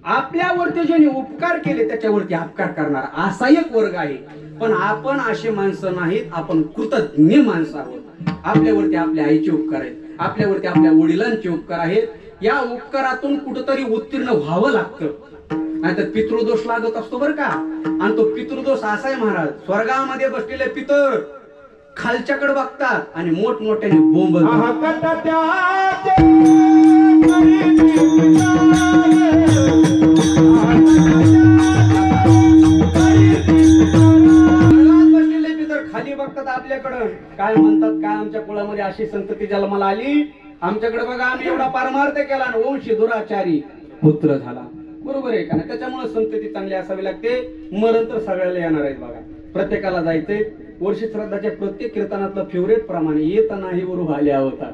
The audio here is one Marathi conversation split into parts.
आपल्यावरती ज्याने उपकार केले त्याच्यावरती अपकार करणारा असा एक वर्ग आहे. पण आपण असे माणसं नाहीत, आपण कृतज्ञ माणसं आहोत. आपल्यावरती आपल्या आईचे उपकार आहेत, आपल्यावरती आपल्या वडिलांचे उपकार आहेत. या उपकारातून कुठंतरी उत्तीर्ण व्हावं लागतं, नाहीतर पितृदोष लागत असतो बरं का. आणि तो पितृदोष असा आहे महाराज, स्वर्गामध्ये बसलेले पितर खालच्याकडे बघतात आणि मोठमोठ्याने बोंबलतात. बसलेले पितर खाली बघतात आपल्याकडं, काय म्हणतात, काय आमच्या कुळामध्ये अशी संतती जन्माला आली, आमच्याकडे बघा आम्ही एवढा पारमार्थ केला आणि वंशी दुराचारी पुत्र झाला. बरोबर आहे का ना. त्याच्यामुळे संतती चांगली असावी लागते. मरण तर सगळ्याला येणार आहेत बघा, प्रत्येकाला जायचंय. वर्षी श्राद्धाच्या प्रत्येक कीर्तनातलं फेवरेट प्रमाणे येत नाही वर आल्या होता,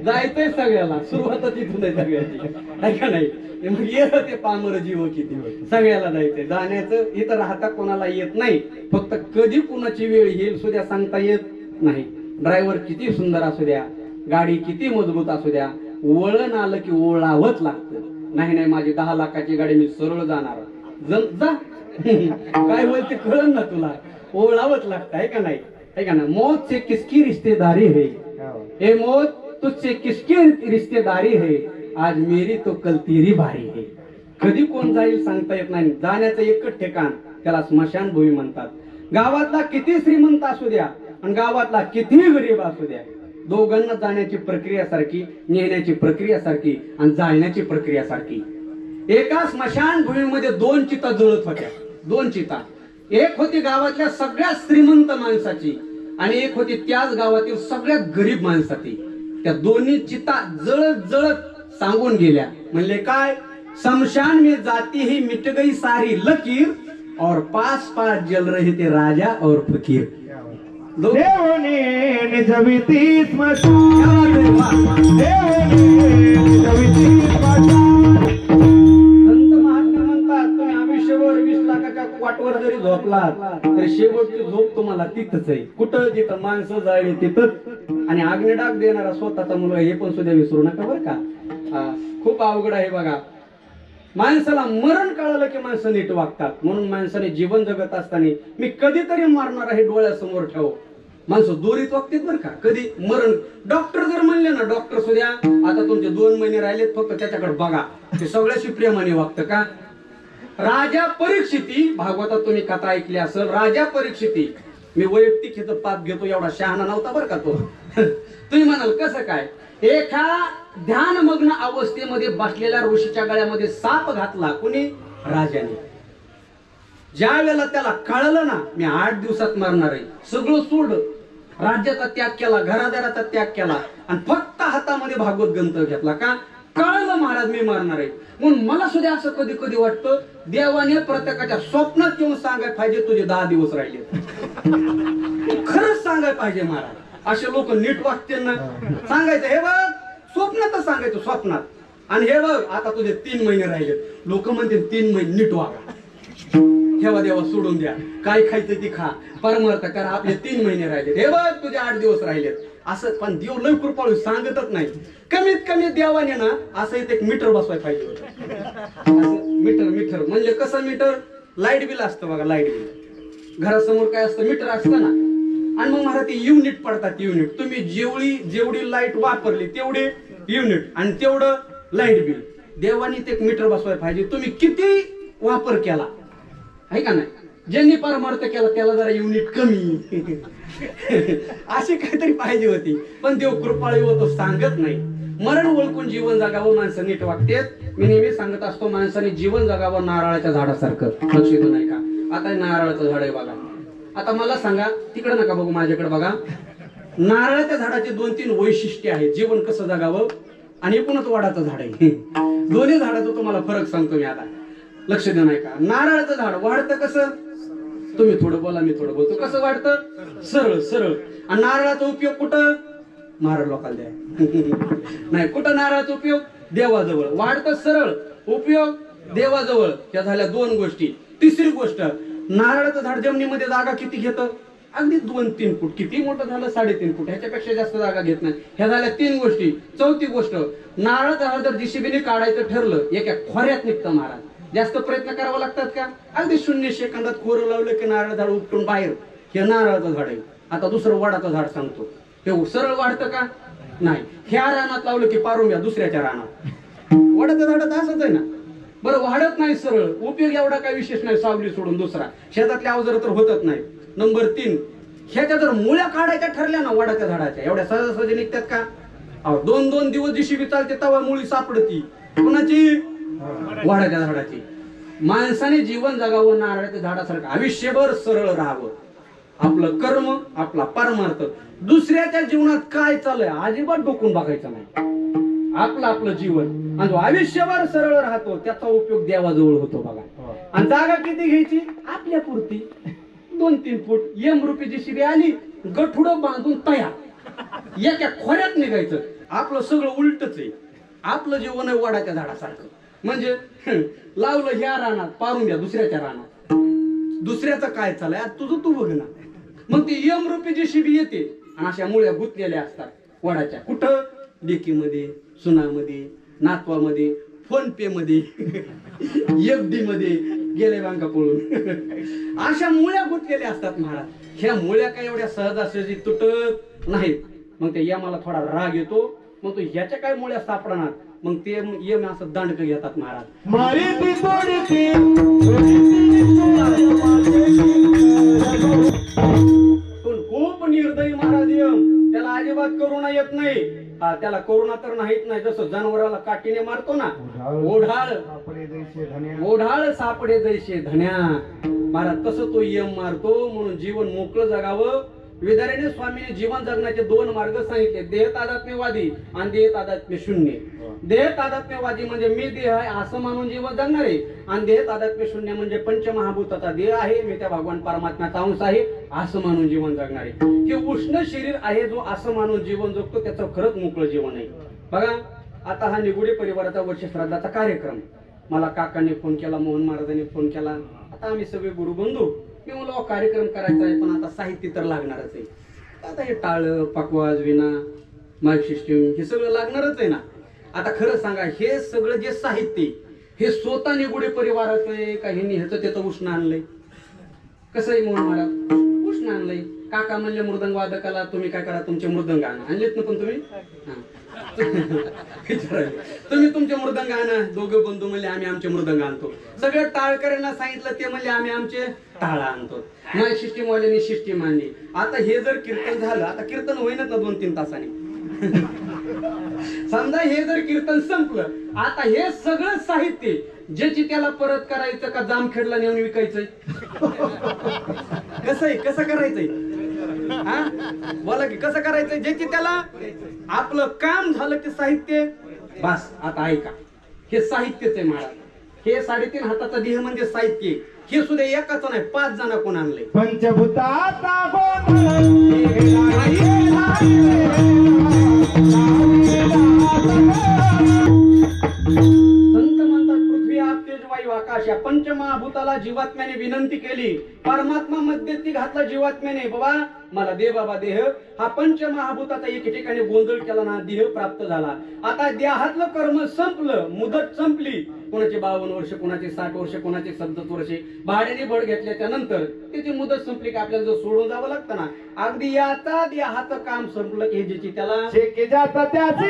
जायचंय सगळ्याला, सुरुवात तिथून आहे सगळ्याची, नाही का नाही. मग येत ते पामर जीव किती सगळ्याला जायचंय. जाण्याचं इथं राहता कोणाला येत नाही, फक्त कधी कुणाची वेळ येईल सुद्धा सांगता येत नाही. ड्रायव्हर किती सुंदर असू द्या, गाडी किती मजबूत असू द्या, वळण आलं की ओळावंच लागतं. नाही नाही माझी 10 लाखाची गाडी, मी सरळ जाणार, जा काय होईल ते कळन ना तुला, ओळावंच लागतं आहे का नाही, आहे का ना. मौत से किसकी रिश्तेदारी है, हे मौत तुझसे किसकी रिश्तेदारी है, आज मेरी तो कल तेरी बारी है. कधी कोण जाईल सांगता येत नाही. जाण्याचं एकच ठिकाण, त्याला स्मशानभूमी म्हणतात. गावातला किती श्रीमंत असू द्या आणि गावातला किती गरीब असू द्या, दोघांना जाण्याची प्रक्रिया सारखी, नेण्याची प्रक्रिया सारखी आणि जाण्याची प्रक्रिया सारखी. एका स्मशानभूमीमध्ये 2 चिता जळत होत्या, 2 चिता. एक होती गावातल्या सगळ्यात श्रीमंत माणसाची आणि एक होती त्याच गावातील सगळ्यात गरीब माणसाची. त्या दोन्ही चिता जळत जळत सांगून गेल्या, म्हणले काय, शमशान में जाती ही मिट गई सारी लकीर और पास पास जल रहे थे राजा और फकीर. देवने निजविती स्मशान, देवने निजविती स्मशान. संत महात्मा म्हणतात, तुम्ही आयुष्यभर 20 लाखाच्या वाटवर जरी झोपलात तरी शेवटची झोप तुम्हाला तिथंच आहे. कुठं, जिथं माणसं जाळली तिथं. आणि अग्निडाग देणारा स्वतःचा मुलगा हे पण सुद्धा विसरू नका बरं का. खूप अवघड आहे बघा. माणसाला मरण कळालं की माणसं नीट वागतात. म्हणून माणसाने जीवन जगत असताना मी कधीतरी मरणार आहे डोळ्यासमोर ठेव. माणसं दोरीत वागतात बरं का. कधी मरण, डॉक्टर जर म्हणले ना, डॉक्टर सुद्धा आता तुमचे 2 महिने राहिलेत फक्त त्याच्याकडे बघा, ते सगळ्याशी प्रेमाने वागतं का. राजा परीक्षिती, भागवतात तुम्ही कथा ऐकली असेल, राजा परीक्षिती, मी वैयक्तिक हिचं पाप घेतो, एवढा शहाणा नव्हता बरं का तो. तुम्ही म्हणाल कसं काय. एका ध्यानमग्न अवस्थेमध्ये बसलेल्या ऋषीच्या गळ्यामध्ये साप घातला कुणी, राजाने. ज्या वेळेला त्याला कळलं ना मी 8 दिवसात मरणार आहे, सगळं सोडलं, राज्याचा त्याग केला, घरादाराचा त्याग केला आणि फक्त हातामध्ये भागवत ग्रंथ घेतला. का, कळलं महाराज मी मरणार आहे. म्हणून मला सुद्धा असं कधी कधी वाटतं, देवाने प्रत्येकाच्या स्वप्नात येऊन सांगायला पाहिजे तुझे 10 दिवस राहिले. खरंच सांगायला पाहिजे महाराज. असे लोक नीट वागतील ना, सांगायचं हे बघ स्वप्नातच सांगायचं, स्वप्नात. आणि हे बघ आता तुझे 3 महिने राहिले, लोक म्हणते 3 महिने नीट वागा, ठेवा देवा सोडून द्या, काय खायचं ती खा, परमार्थ करा, आपले 3 महिने राहिले, हे बघ तुझे 8 दिवस राहिलेत. असं पण देव लय कृपाळू सांगतच नाही. कमीत कमी देवाने ना असं इथे एक मीटर बसवायला पाहिजे होतं. मीटर म्हणजे कसं, मीटर लाईट बिल असतं बघा, लाईट बिल घरासमोर काय असतं, मीटर असतं ना. आणि मग मला ते युनिट पडतात, युनिट. तुम्ही जेवढी लाईट वापरली तेवढे युनिट आणि तेवढं लाईट बिल. देवाने ते एक मीटर बसवायला पाहिजे, तुम्ही किती वापर केला आहे का नाही. ज्यांनी परमार्थ केला त्याला जरा युनिट कमी अशी काहीतरी पाहिजे होती. पण देव कृपाळू होतो, सांगत नाही. मरण ओळखून जीवन जगावं, माणसं नीट वागतेत. मी नेहमी सांगत असतो, माणसाने जीवन जगावं नारळाच्या झाडासारखं. लक्ष देऊ नाही का. आता नारळाचं झाड आहे बघा. आता मला सांगा, तिकडे नका बघू, माझ्याकडे बघा. नारळाच्या झाडाचे 2-3 वैशिष्ट्य आहेत, जीवन कसं जगावं आणि एकूणच वडाचं झाड आहे. दोन्ही झाडाचा तुम्हाला फरक सांगतो मी आता, लक्ष देऊ नाही का. नारळाचं झाड वाढतं कसं, तुम्ही थोडं बोला मी थोडं बोलतो, कसं वाढतं, सरळ सरळ. आणि नारळाचा उपयोग कुठं, नारळ लोकांना द्या नाही, कुठं नारळाचा उपयोग, देवाजवळ. वाढतं सरळ, उपयोग देवाजवळ. त्या झाल्या 2 गोष्टी. तिसरी गोष्ट, नारळाचं झाड जमिनीमध्ये जागा किती घेतं, अगदी 2-3 फूट, किती मोठं झालं 3.5 फूट, ह्याच्यापेक्षा जास्त जागा घेत नाही. ह्या झाल्या 3 गोष्टी. चौथी गोष्ट, नारळ झाड जर JCB ने काढायचं ठरलं एका खोऱ्यात निघतं महाराज. जास्त प्रयत्न करावा लागतात का? अगदी 0 सेकंदात खोरं लावलं की नारळ झाड उपटून बाहेर. हे नारळाचं झाड आहे. आता दुसरं वडाचं झाड सांगतो, ते सरळ वाढतं का? नाही. ह्या रानात लावलं की पारुंब्या दुसऱ्याच्या रानात. वडाचं झाड असंच आहे ना, बरं वाढत नाही सरळ, उपयोग एवढा काही विशेष नाही, सावली सोडून दुसरा. शेतातले अवजार तर होतच नाही. नंबर 3, ह्याच्या जर मुळ्या काढायच्या ठरल्या ना वडाच्या झाडाच्या, एवढ्या सहज निघतात का? 2-2 दिवस JCB चालते तवा मुळी सापडती. कुणाची? वडाच्या झाडाची. माणसाने जीवन जगावं नारळाच्या झाडासारखं, आयुष्यभर सरळ राहावं. आपलं कर्म, आपला परमार्थ, दुसऱ्याच्या जीवनात काय चाललंय अजिबात डोकून बघायचं नाही. आपलं जीवन, आणि जो आयुष्यभर सरळ राहतो त्याचा उपयोग देवाजवळ होतो बघा. आणि जागा किती घ्यायची? आपल्या पुरती 2-3 फूट. यमरूपी JCB आली, गठुडं बांधून तयार, एका खोऱ्यात निघायचं. आपलं सगळं उलटच आहे. आपलं जीवन आहे वडाच्या झाडासारखं. म्हणजे लावलं ह्या रानात, पारुंब्या दुसऱ्याच्या रानात. दुसऱ्याचं काय चाललंय तुझं तू बघ ना. मग ती यमरूपी JCB येते आणि अशा मुळ्या गुंतलेल्या असतात वडाच्या. कुठं? लेकीमध्ये, सुनामध्ये, नातवामध्ये, फोन पे मध्ये, FD मध्ये गेले बँका पळून. अशा मुळ्या गुंतलेल्या असतात महाराज. ह्या मुळ्या काय एवढ्या सहजासहजी तुटत नाहीत. मग ते यमाला थोडा राग येतो. मग तो ह्याच्या काय मुळ्या सापडणार, मग ते यम असं दांडक घेतात महाराज. पण खूप निर्दयी महाराज यम. त्याला अजिबात करुणा येत नाही. त्याला करुणा तर नाहीत नाही. जसं जनावराला काठीने मारतो ना, ओढाळ सापडे जैसे धन्या महाराज, तसं तो यम मारतो. म्हणून जीवन मोकळं जगावं. विदारेने स्वामीने जीवन जगण्याचे 2 मार्ग सांगितले, देह तादात्म्यवादी आणि देह तादात्म्य शून्य. देह तादात्म्यवादी म्हणजे मी देह आहे असं मानून जीवन जगणारे, आणि देह तादात्म्य शून्य म्हणजे पंचमहाभूताचा देह आहे, मी त्या भगवान परमात्म्याचा अंश आहे असं मानून जीवन जगणारे. हे उष्ण शरीर आहे जो असं मानून जीवन जगतो त्याचं खरंच मोकळं जीवन आहे. बघा आता हा निगुडे परिवाराचा वर्षश्राद्धाचा कार्यक्रम. मला काकांनी फोन केला, मोहन महाराजांनी फोन केला. आता आम्ही सगळे गुरुबंधू, मी मला कार्यक्रम करायचा आहे, पण आता साहित्य तर लागणारच आहे. आता हे टाळ, पकवाज, विना, माईक सिस्टीम हे सगळं लागणारच आहे ना. आता खरं सांगा, हे सगळं जे साहित्य हे स्वतः निगुडे परिवाराचं आहे का ह्यांनी ह्याचं त्याचं उष्ण आणलंय? कसं आहे मोहन महाराज? उष्ण आणलंय. काका म्हणले मृदंग वादकाला तुम्ही काय करा, तुमचे मृदंग आणा. आणलेत ना पण तुम्ही? तुम्ही तुमचे मृदंग आणा. दोघं बंधू म्हणले आम्ही आमचे मृदंग आणतो. सगळं टाळकऱ्यांना सांगितलं, ते म्हणले आम्ही आमचे टाळ आणतो. नाही सिस्टीम वाल्यांनी सिस्टीम आणली. आता हे जर कीर्तन झालं, आता कीर्तन होईनच ना 2-3 तासांनी. समजा हे जर कीर्तन संपलं, आता हे सगळं साहित्य ज्याची त्याला परत करायचं का जामखेडला नेऊन विकायचंय? कसं आहे, कसं करायचंय? बोला की कसं करायचंय? ज्याची त्याला आपलं काम झालं ते साहित्य बस. आता ऐका, हे साहित्यच आहे महाराज. हे 3.5 हाताचा देह म्हणजे साहित्य. हे सुद्धा एकाच नाही, 5 जण कोण आणले. पंचभूताचा संत म्हणतात पृथ्वी आप तेज वायू आकाश या पंचमहाभूताला जीवात्म्याने विनंती केली. परमात्मा मध्यस्थी घातला जीवात्म्याने, बाबा मला दे बाबा देह. हा पंचमहाभूताचा एक ठिकाणी गोंधळ केला ना, देह प्राप्त झाला. आता देहातलं कर्म संपलं, मुदत संपली. कोणाचे 52 वर्ष, कोणाचे 60 वर्ष, कोणाचे 67 वर्षे. भाड्याने बळ घेतल्याच्या नंतर त्याची मुदत संपली की आपल्याला जर सोडून जावं लागतं ना. अगदी याचा देहाचं काम संपलं की ज्याची त्याला शेके जाता त्याची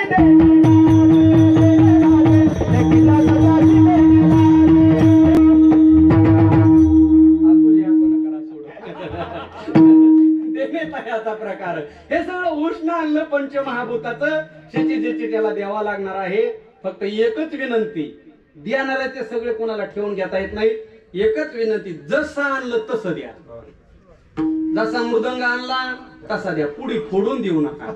देण्याचा प्रकार. हे सगळं उष्ण आणलं पंचमहाभूताचं, ज्याची त्याला द्यावा लागणार आहे. फक्त एकच विनंती, देणारे ते सगळे कोणाला ठेवून घेता येत नाही. एकच विनंती, जसं आणलं तसं द्या. जसा मृदंग आणला तसा द्या, पुढी फोडून देऊ नका.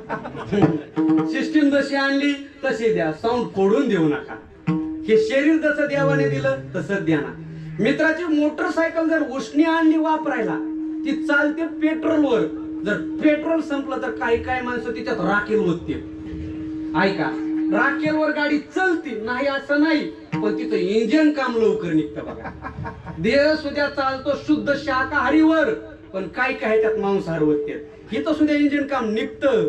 सिस्टीम जशी आणली तशी द्या, साऊंड फोडून देऊ नका. हे शरीर जसं देवाने दिलं तसंच द्या ना. मित्राची मोटरसायकल जर उष्णी आणली वापरायला, ती चालते पेट्रोलवर. जर पेट्रोल संपलं तर काही काही माणसं तिच्यात राखेल होते. ऐका, राखेलवर गाडी चलती नाही असं नाही, पण तिथं इंजिन काम लवकर निघतं बघा. देह सुद्धा चालतो शुद्ध शाकाहारीवर, पण काय काय त्यात मांसाहार होते ही तर सुद्धा इंजिन काम निघतं.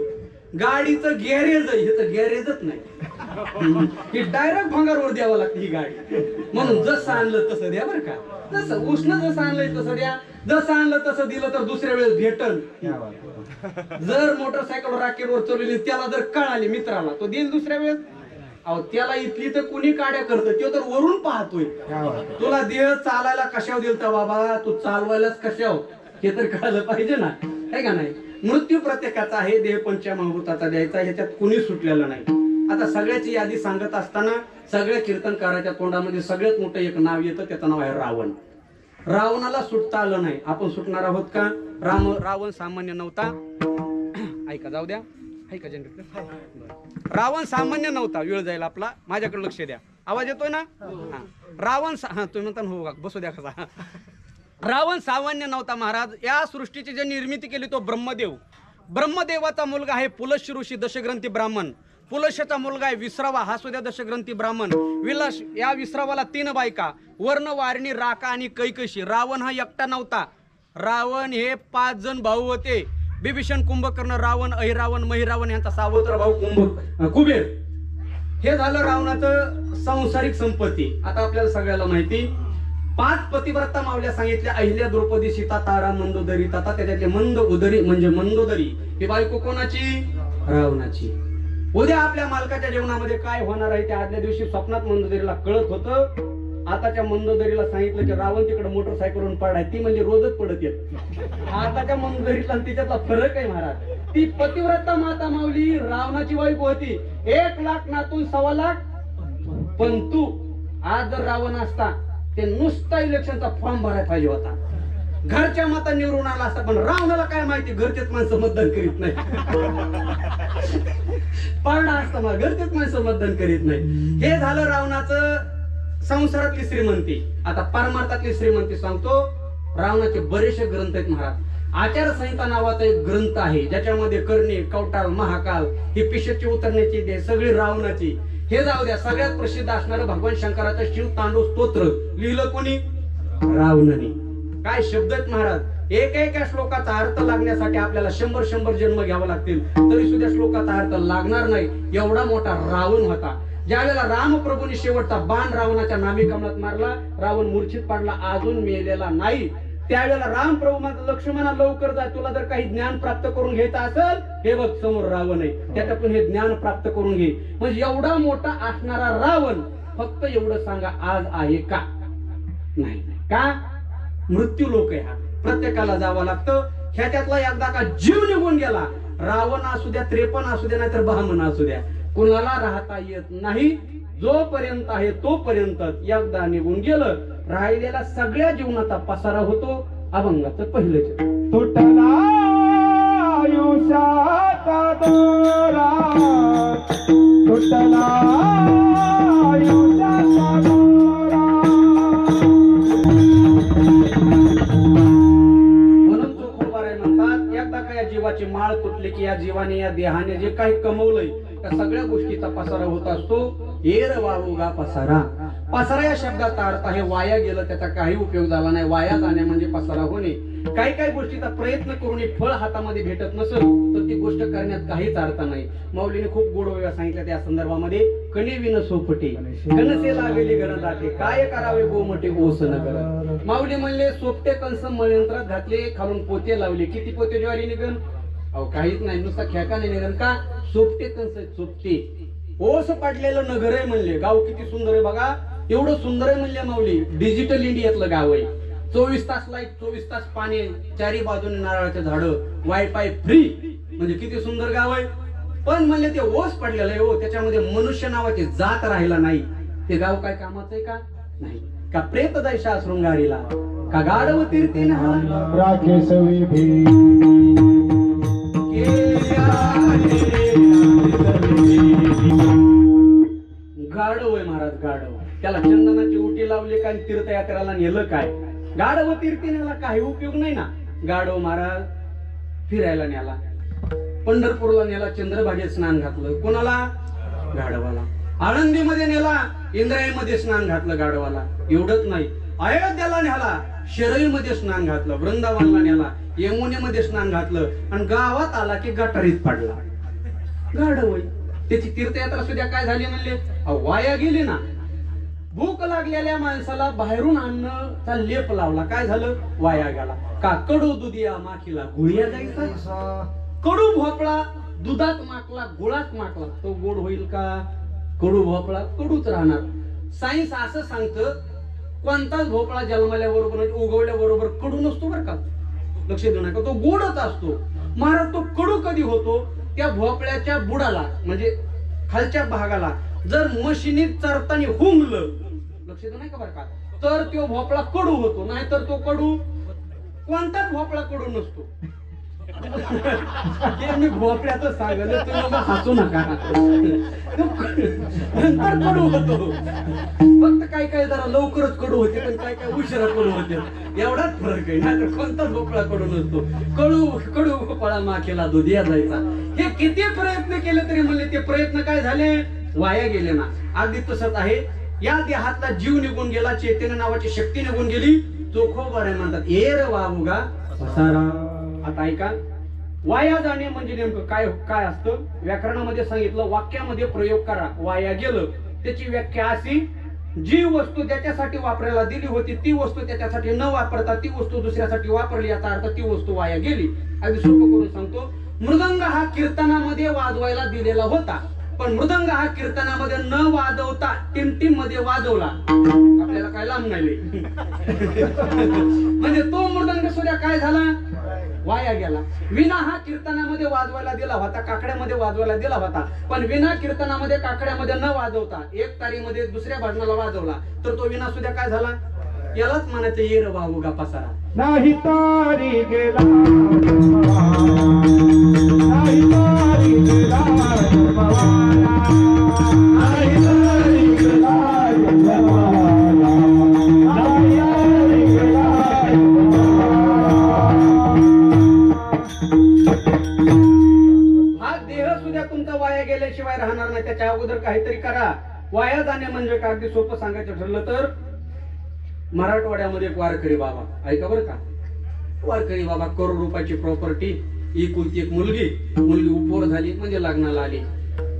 गाडीचं गॅरेज आहे, ह्याचं गॅरेजच नाही. ही डायरेक्ट भंगारवर द्यावं लागते ही गाडी. म्हणून जसं आणलं तसं द्या बरं का. जसं उष्ण जसं आणलंय तसं द्या. जसं आणलं तसं दिलं तर दुसऱ्या वेळेस भेटल. जर मोटरसायकल रॉकेटवर चढवली त्याला जर कळाली मित्राला तो देईल दुसऱ्या वेळेस. अहो त्याला इथली तर कुणी काड्या करतं तो तर वरून पाहतोय. तुला देह चालायला कशावर दिलता बाबा, तू चालवायलाच कशावर हे तर कळलं पाहिजे ना, आहे का नाही. मृत्यू प्रत्येकाचा आहे, देह पंचमहाभूताचा द्यायचा, ह्याच्यात कुणी सुटलेलं नाही. आता सगळ्याची यादी सांगत असताना सगळ्या कीर्तनकाराच्या तोंडामध्ये सगळ्यात मोठं एक नाव येतं, त्याचं नाव आहे रावण. रावणाला सुटता आलं नाही, आपण सुटणार आहोत का. रावण सामान्य नव्हता. ऐका जाऊ द्या, ऐका जनरेटर. रावण सामान्य नव्हता. वेळ जाईल आपला, माझ्याकडे लक्ष द्या. आवाज येतोय ना. रावण तुम्ही म्हणता हो बसू द्या कसा. रावण सामान्य नव्हता महाराज. या सृष्टीची जी निर्मिती केली तो ब्रह्मदेव. ब्रह्मदेवाचा मुलगा आहे पुलश ऋषी दशग्रंथी ब्राह्मण. पुलशाचा मुलगा आहे विश्रवा, हा सुद्धा दशग्रंथी ब्राह्मण. विलास या विश्रवाला 3 बायका, वर्ण, वारिणी, राका आणि कैकशी. रावण हा एकटा नव्हता. रावण हे 5 जण भाऊ होते. बिभीषण, कुंभकर्ण, रावण, अहिरावण, महिरावण यांचा सावत्र भाऊ कुबेर. हे झालं रावणाचं सांसारिक संपत्ती. आता आपल्याला सगळ्याला माहिती 5 पतिव्रता मावल्या सांगितल्या. अहिल्या, द्रौपदी, सीता, तारा, मंदोदरी. तथा त्याच्यातले मंद उदरी म्हणजे मंदोदरी ही बायको कोणाची, रावणाची. उद्या आपल्या मालकाच्या जेवणामध्ये काय होणार आहे त्या आदल्या दिवशी स्वप्नात मंदोदरीला कळत होतं. आताच्या मंदोदरीला सांगितलं की रावण तिकडे मोटरसायकलवरून पडाय, ती म्हणजे रोजच पडत येत. आताच्या मंदोदरीला तिच्यातला फरक आहे महाराज. ती पतिव्रता माता माऊली रावणाची बायको होती. 1 लाख नातून 1.25 लाख. पण तू आज जर रावण असता ते नुसता इलेक्शनचा फॉर्म भरायला पाहिजे होता. घरच्या मता निवडून आला असता. पण रावणाला काय माहिती घरचेच माणसं मतदान करीत नाही. पडला असता मग घरचेच माणसं मतदान करीत नाही. हे झालं रावणाचं संसारातली श्रीमंती. आता परमार्थातली श्रीमंती सांगतो. रावणाचे बरेचसे ग्रंथ आहेत महाराज. आचारसंहिता नावाचा एक ग्रंथ आहे ज्याच्यामध्ये कर्णे, कवटाळ, महाकाल ही पिशेची उतरण्याची दे सगळी रावणाची. हे जाऊ द्या, सगळ्यात प्रसिद्ध असणारं भगवान शंकराचं शिव तांडव स्तोत्र लिहिलं कोणी, रावणाने. काय शब्द आहेत महाराज. एका श्लोकाचा अर्थ लागण्यासाठी आपल्याला 100 जन्म घ्यावा लागतील तरी सुद्धा श्लोकाचा अर्थ लागणार नाही. एवढा मोठा रावण होता. ज्यावेळेला रामप्रभूंनी शेवटचा बाण रावणाच्या नाभी कमलात मारला, रावण मूर्छित पडला, अजून मेलेला नाही. त्यावेळेला रामप्रभू म्हणतात लक्ष्मणा लवकर जा, तुला जर काही ज्ञान प्राप्त करून घ्यायचं असेल, हे बघ समोर रावण आहे, त्याच्यातून हे ज्ञान प्राप्त करून घे. म्हणजे एवढा मोठा असणारा रावण फक्त एवढं सांगा आज आहे का, नाही का. मृत्यू लोक आहे हा, प्रत्येकाला जावं लागतं. ह्याच्यातला एकदा का जीव निघून गेला, रावण असू द्या, 53 असू द्या, नाहीतर ब्राह्मण असू द्या, कुणाला राहता येत नाही. जोपर्यंत आहे तोपर्यंत एकदा निघून गेलं, राहिलेला सगळ्या जीवनाचा पसारा होतो. अभंगाचं पहिलं तुटला आयुष्याचा दोरा, तुटला आयुष्याचा दोरा. म्हणून चोखोबाराय म्हणतात एकदा का या जीवाची माळ तुटली की या जीवाने या देहाने जे काही कमवलंय त्या सगळ्या गोष्टीचा पसारा होत असतो. हेर वाळूगा पसारा. पसारा या शब्दाचा अर्थ आहे वाया गेलं, त्याचा काही उपयोग झाला नाही. वाया जाणे म्हणजे पसारा होणे. काही काही गोष्टीचा प्रयत्न करून एक फळ हातामध्ये भेटत नसेल तर ती गोष्ट करण्यात काहीच अर्थ नाही. माऊलीने खूप गोड वेळा सांगितलं त्या संदर्भामध्ये. कणे विन सोपटे कणसे लावेली गरज जाते, काय करावे गोमटे ओसन कर. माऊली म्हणले सोपटे कंस मळयंत्रात घातले, खालून पोते लावले, किती पोते ज्वारी निघन, अहो काहीच नाही, नुसता खेका नाही निघन का. सोपटे कंस सोपटे ओस पडलेलं नगर आहे म्हणले. गाव किती सुंदर आहे बघा, एवढं सुंदर आहे म्हणले माऊली. डिजिटल इंडियातलं गाव आहे. 24 तास लाईट, 24 तास पाणी, चारी बाजूने नारळाचे झाडं, वायफाय फ्री, म्हणजे किती सुंदर गाव आहे. पण म्हणले ते ओस पडलेलं आहे हो, त्याच्यामध्ये मनुष्य नावाची जात राहिला नाही. ते गाव काय कामाचं आहे का नाही. का प्रेत दैशा शृंगारीला, का गाढव तीर्थेने राखेश विभी गाढव आहे महाराज. गाढव त्याला चंदनाची उटी लावली काय, तीर्थयात्रेला नेलं काय. गाढव तीर्थेला काही उपयोग नाही ना. गाढव महाराज फिरायला नेला, पंढरपूरला नेला, चंद्रभागेत स्नान घातलं. कोणाला, गाढवाला. आळंदीमध्ये नेला, इंद्रायणीमध्ये स्नान घातलं गाढवाला. एवढंच नाही, अयोध्याला न्याला, शरईमध्ये स्नान घातलं, वृंदावनला न्याला, यमुनेमध्ये स्नान घातलं, आणि गावात आला की गटारीत पडला. गाढव त्याची तीर्थयात्रा सुद्धा काय झाली म्हणले, वाया गेली ना. भूक लागलेल्या माणसाला बाहेरून अन्नचा लेप लावला, काय झालं, वाया गेला. का कडू दुधिया माखीला गुळिया जायचा. कडू भोपळा दुधात माकला, गुळात माकला, तो गोड होईल का? कडू भोपळा कडूच राहणार. सायन्स असं सांगतं, कोणताच भोपळा जन्मल्याबरोबर उगवल्याबरोबर कडू नसतो बरं का, लक्ष देऊ नका, तो गोडच असतो. महाराज तो कडू कधी होतो, त्या भोपळ्याच्या बुडाला म्हणजे खालच्या भागाला जर मशिनीत चरताना हुंगलं, लक्ष देऊ नका बरं का, तर तो भोपळा कडू होतो. नाहीतर तो कडू, कोणताच भोपळा कडू नसतो. हे मी भोपळ्याचं सांगलं, तुम्ही हसू नका. नंतर कडू होतो, फक्त काय काय जरा लवकरच कडू होते, पण काय काय उशिरा कडू होते, एवढाच फरक आहे. नाहीतर कोणताच भोपळा कडू नसतो. कडू भोपळा माखेला दुधिया जायचा. हे किती प्रयत्न केले तरी म्हणले ते प्रयत्न काय झाले, वाया गेले ना. अगदी तसंच आहे, या देहातला जीव निघून गेला, चैतन्य नावाची शक्ती निघून गेली. चोखोबारे म्हणतात एर वावुगा पसारा. आता ऐका, वाया जाणे म्हणजे नेमकं काय काय असतं. व्याकरणामध्ये सांगितलं, वाक्यामध्ये प्रयोग करा. वाया गेलं त्याची व्याख्या अशी, जी वस्तू त्याच्यासाठी वापरायला दिली होती ती वस्तू त्याच्यासाठी न वापरता ती वस्तू दुसऱ्यासाठी वापरली, याचा अर्थ ती वस्तू वाया गेली. अगदी सोपं करून सांगतो, मृदंग हा कीर्तनामध्ये वाजवायला दिलेला होता, पण मृदंग हा कीर्तनामध्ये न वाजवता टिमटिम मध्ये वाजवला. आपल्याला काय लांब नाही म्हणजे तो मृदंग सुद्धा काय झाला, वाया गेला. विना हा कीर्तनामध्ये वाजवायला दिला होता, काकड्यामध्ये वाजवायला दिला होता, पण विना कीर्तनामध्ये काकड्यामध्ये न वाजवता एक तारीमध्ये दुसऱ्या भजनाला वाजवला, तर तो विना सुद्धा काय झाला, यालाच म्हणायचं येर वावुगा पसारा. नाही तारी गेला, नाही तारी गेला, नाही तारी गेला, हा देह सुद्धा तुमचा वाया गेल्याशिवाय राहणार नाही. त्याच्या अगोदर काहीतरी करा. वाया जाणे म्हणजे का, अगदी सोपं सांगायचं ठरलं तर, मराठवाड्यामध्ये एक वारकरी बाबा, ऐका बरं का, वारकरी बाबा, करोड रुपयाची प्रॉपर्टी, एकुलती एक मुलगी उपवर झाली म्हणजे लग्नाला आली.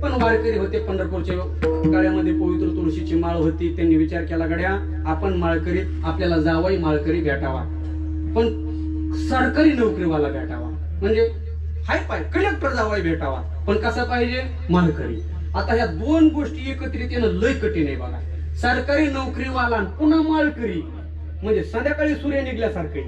पण वारकरी होते, पंढरपूरच्या गळ्यामध्ये पवित्र तुळशीची माळ होती. त्यांनी विचार केला, गड्या आपण माळकरीत आपल्याला जावाई माळकरी भेटावा, पण सरकारी नोकरीवाला भेटावा, म्हणजे हाय पाय कलेक्टर जावाई भेटावा, पण कसा पाहिजे, माळकरी. आता ह्या दोन गोष्टी एकत्रित येणं लय कठीण आहे बघा. सरकारी नोकरीवाला पुन्हा माळकरी म्हणजे संध्याकाळी सूर्य निघल्यासारखं.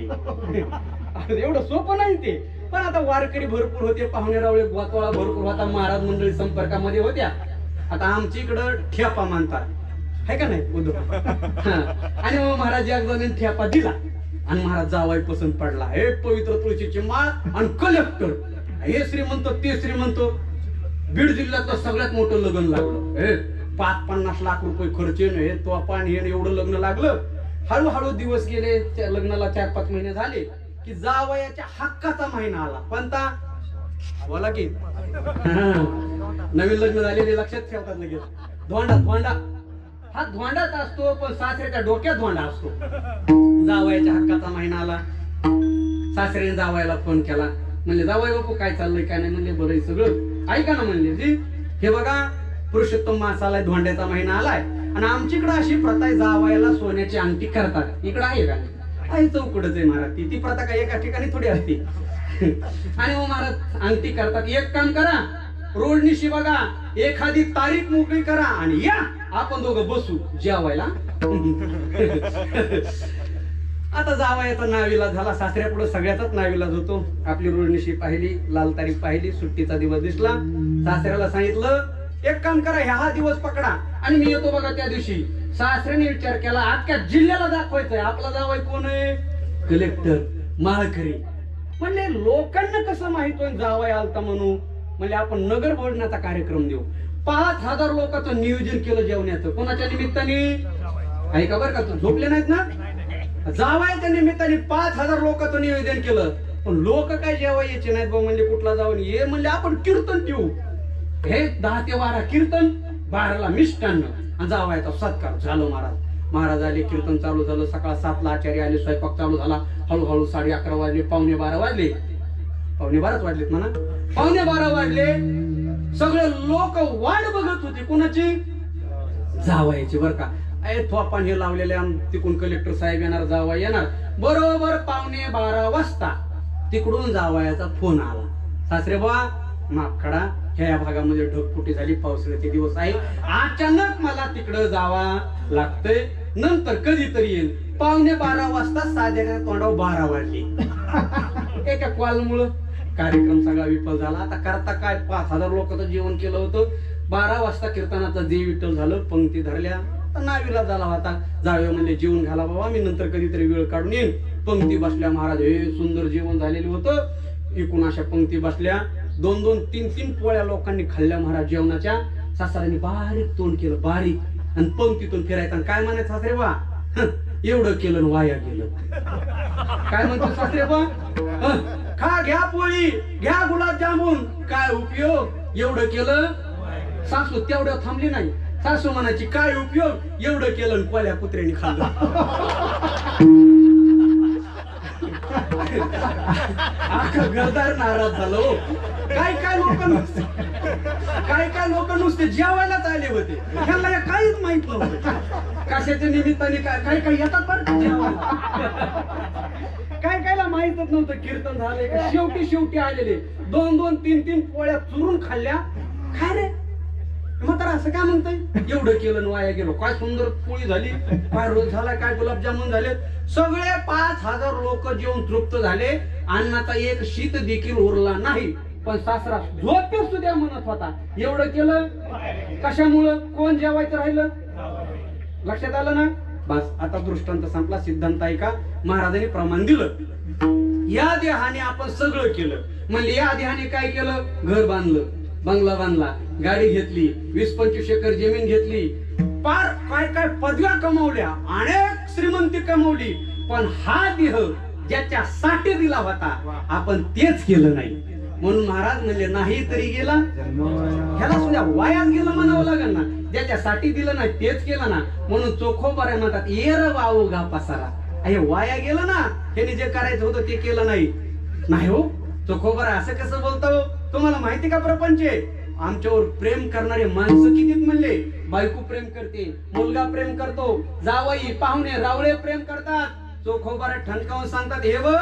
एवढं सोपं नाही ते. पण आता वारकरी भरपूर होते, पाहुणे रावळे गोतवाळा भरपूर होता, महाराज मंडळी संपर्कामध्ये होत्या. आता आमच्या इकडं ठेपा मानतात, है का नाही उद्धव. आणि मग महाराज एक जण ठेपा दिला आणि महाराज जावाई पसंत पडला. हे पवित्र तुळशीची माळ आणि कलेक्टर, हे श्रीमंत ते श्रीमंत. बीड जिल्ह्यातलं सगळ्यात मोठं लग्न लागलं. हे 50 लाख रुपये खर्च हे तो पाणी एवढं लग्न लागलं. हळूहळू दिवस गेले, त्या लग्नाला 4-5 महिने झाले की जावयाच्या हक्काचा महिना आला. कोणता, बोला की नवीन लग्न झालेले लक्षात ठेवतात लगेच. धोंडा हा धोंडाच असतो, पण सासऱ्याच्या डोक्यात धोंडा असतो. जावयाच्या हक्काचा महिना आला. सासऱ्याने जावयाला फोन केला, म्हणले जावई बापू काय चाललंय काय नाही. म्हणले बरं सगळं. ऐका ना म्हणले, जी हे बघा पुरुषोत्तम मास आलाय, धोंड्याचा महिना आलाय, आणि आमच्याकडे अशी प्रथा आहे, जावयाला सोन्याची अंगठी करतात. इकडे आहे का, आहे चौकडच आहे महाराज. ती प्रथा काय एका ठिकाणी थोडी असते. आणि मग महाराज अंगठी करतात. एक काम करा, रोडनिशी बघा एखादी तारीख मोकळी करा आणि या आपण दोघं बसू जेवायला. आता जावयाचा नाविला झाला, सासऱ्या पुढे सगळ्याचाच नाविलाज होतो. आपली रोडनिशी पाहिली, लाल तारीख पाहिली, सुट्टीचा दिवस दिसला. सासऱ्याला सांगितलं, एक काम करा, हा दिवस पकडा आणि मी येतो बघा त्या दिवशी. सासऱ्याने विचार केला, अख्ख्या जिल्ह्याला दाखवायचंय आपला जावई कोण आहे, कलेक्टर, माळकरी. म्हणले लोकांना कसं माहित होईल जावई आलता म्हणून. म्हणजे आपण नगर बोलण्याचा कार्यक्रम देऊ. 5000 लोकांचं नियोजन केलं जेवण्याचं. कोणाच्या निमित्ताने, ऐका बरं का, झोपले नाहीत ना, जावयाच्या निमित्ताने 5000 लोकांचं नियोजन केलं. पण लोक काय जेव्हा यायचे नाहीत बा. म्हणजे कुठला जाऊन ये म्हणले आपण कीर्तन ठेवू. हे 10 ते 12 कीर्तन, 12ला मिष्टान्न आणि जावायचा सत्कार झालं. महाराज आले, कीर्तन चालू झालं. सकाळ 7ला आचार्य आले, स्वयंपाक चालू झाला. हळूहळू 11:30 वाजले, 11:45 वाजले. 11:15 वाजलेत म्हणा. 11:15 वाजले. सगळे लोक वाट बघत होते कोणाची? जावायची बर का. थोपान हे लावलेले, तिकडून कलेक्टर साहेब येणार, जावा येणार. बरोबर 11:15 वाजता तिकडून जावयाचा फोन आला. सासरे बा माफ करा, ह्या भागामध्ये ढगफुटी झाली, पावसाळ्याचे दिवस आहे, अचानक मला तिकडं जावा लागतंय, नंतर कधीतरी येईल. 11:15 वाजता साध्या तोंडावर 12 वाजले. एका कॉलमुळं कार्यक्रम सगळा विफल झाला. आता करता काय, 5,000 लोकांचं जेवण केलं होतं. 12 वाजता कीर्तनाचा जे विठ्ठल झालं, पंक्ती धरल्या. नावीला झाला होता. जावे म्हणजे जेवण घाला बाबा, मी नंतर कधीतरी वेळ काढून येईन. पंक्ती बसल्या महाराज, हे सुंदर जेवण झालेलं होतं. एकूण अशा पंक्ती बसल्या. 2-2, 3-3 पोळ्या लोकांनी खाल्ल्या महाराज जेवणाच्या. सासऱ्यांनी बारीक तोंड केलं, बारीक, आणि पंक्तीतून फिरायचं. आणि काय म्हणायचं सासरे बा, एवढं केलं वाया गेलं. काय म्हणतो सासरे बा, खा, घ्या पोळी, घ्या गुलाबजामुन, काय उपयोग, एवढं केलं. सासू तेवढं थांबली नाही. सासू म्हणायची काय उपयोग, एवढं केलं पोळ्या कुत्र्याने खाल्लं. घरदार नाराज झालो. काय काय लोक नुसते जेवायलाच आले होते. त्यांना काहीच माहित नव्हतं कशाच्या निमित्ताने काय येतात पण जेवायला. कायला माहितच नव्हतं कीर्तन झाले. शेवटी आलेले 2-2, 3-3 पोळ्या चुरून खाल्ल्या. काय रे म्हातारा असं काय म्हणताय, एवढं केलं वाया गेलो. काय सुंदर पोळी झाली, काय रोज झाला, काय गुलाबजामुन झाले. सगळे 5,000 लोक जेवण तृप्त झाले. अन्नाचा एक शीत देखील उरला नाही. पण सासरा झोपेस सुद्धा म्हणत होता, एवढं केलं कशामुळं, कोण जेवायचं राहिलं. लक्षात आलं ना. बस आता दृष्टांत संपला. सिद्धांत ऐका. महाराजांनी प्रमाण दिलं. या देहाने आपण सगळं केलं. म्हणजे या देहाने काय केलं, घर बांधलं, बंगला बांधला, गाडी घेतली, 20-25 एकर जमीन घेतली, पार काय पदव्या कमावल्या, अनेक श्रीमंती कमावली. पण हा देह ज्याच्यासाठी दिला होता आपण तेच केलं नाही. म्हणून महाराज म्हणले नाही तरी गेला, ह्याला सुद्धा वायाच गेलं म्हणावं लागेल ना. ज्याच्यासाठी दिलं नाही तेच केलं ना. म्हणून चोखोबाऱ्या म्हणतात, येर वाऊ गा पसारा. हे वाया गेलं ना, ह्याने जे करायचं होतं ते केलं नाही हो. चोखोबारा असं कसं बोलतो, तुम्हाला माहिती का प्रपंच. आमच्यावर प्रेम करणारे माणसं किती म्हणले. बायको प्रेम करते, मुलगा प्रेम करतो, जावई पाहुणे रावळे प्रेम करतात. चोखोबारा ठणकावून सांगतात, हे बघ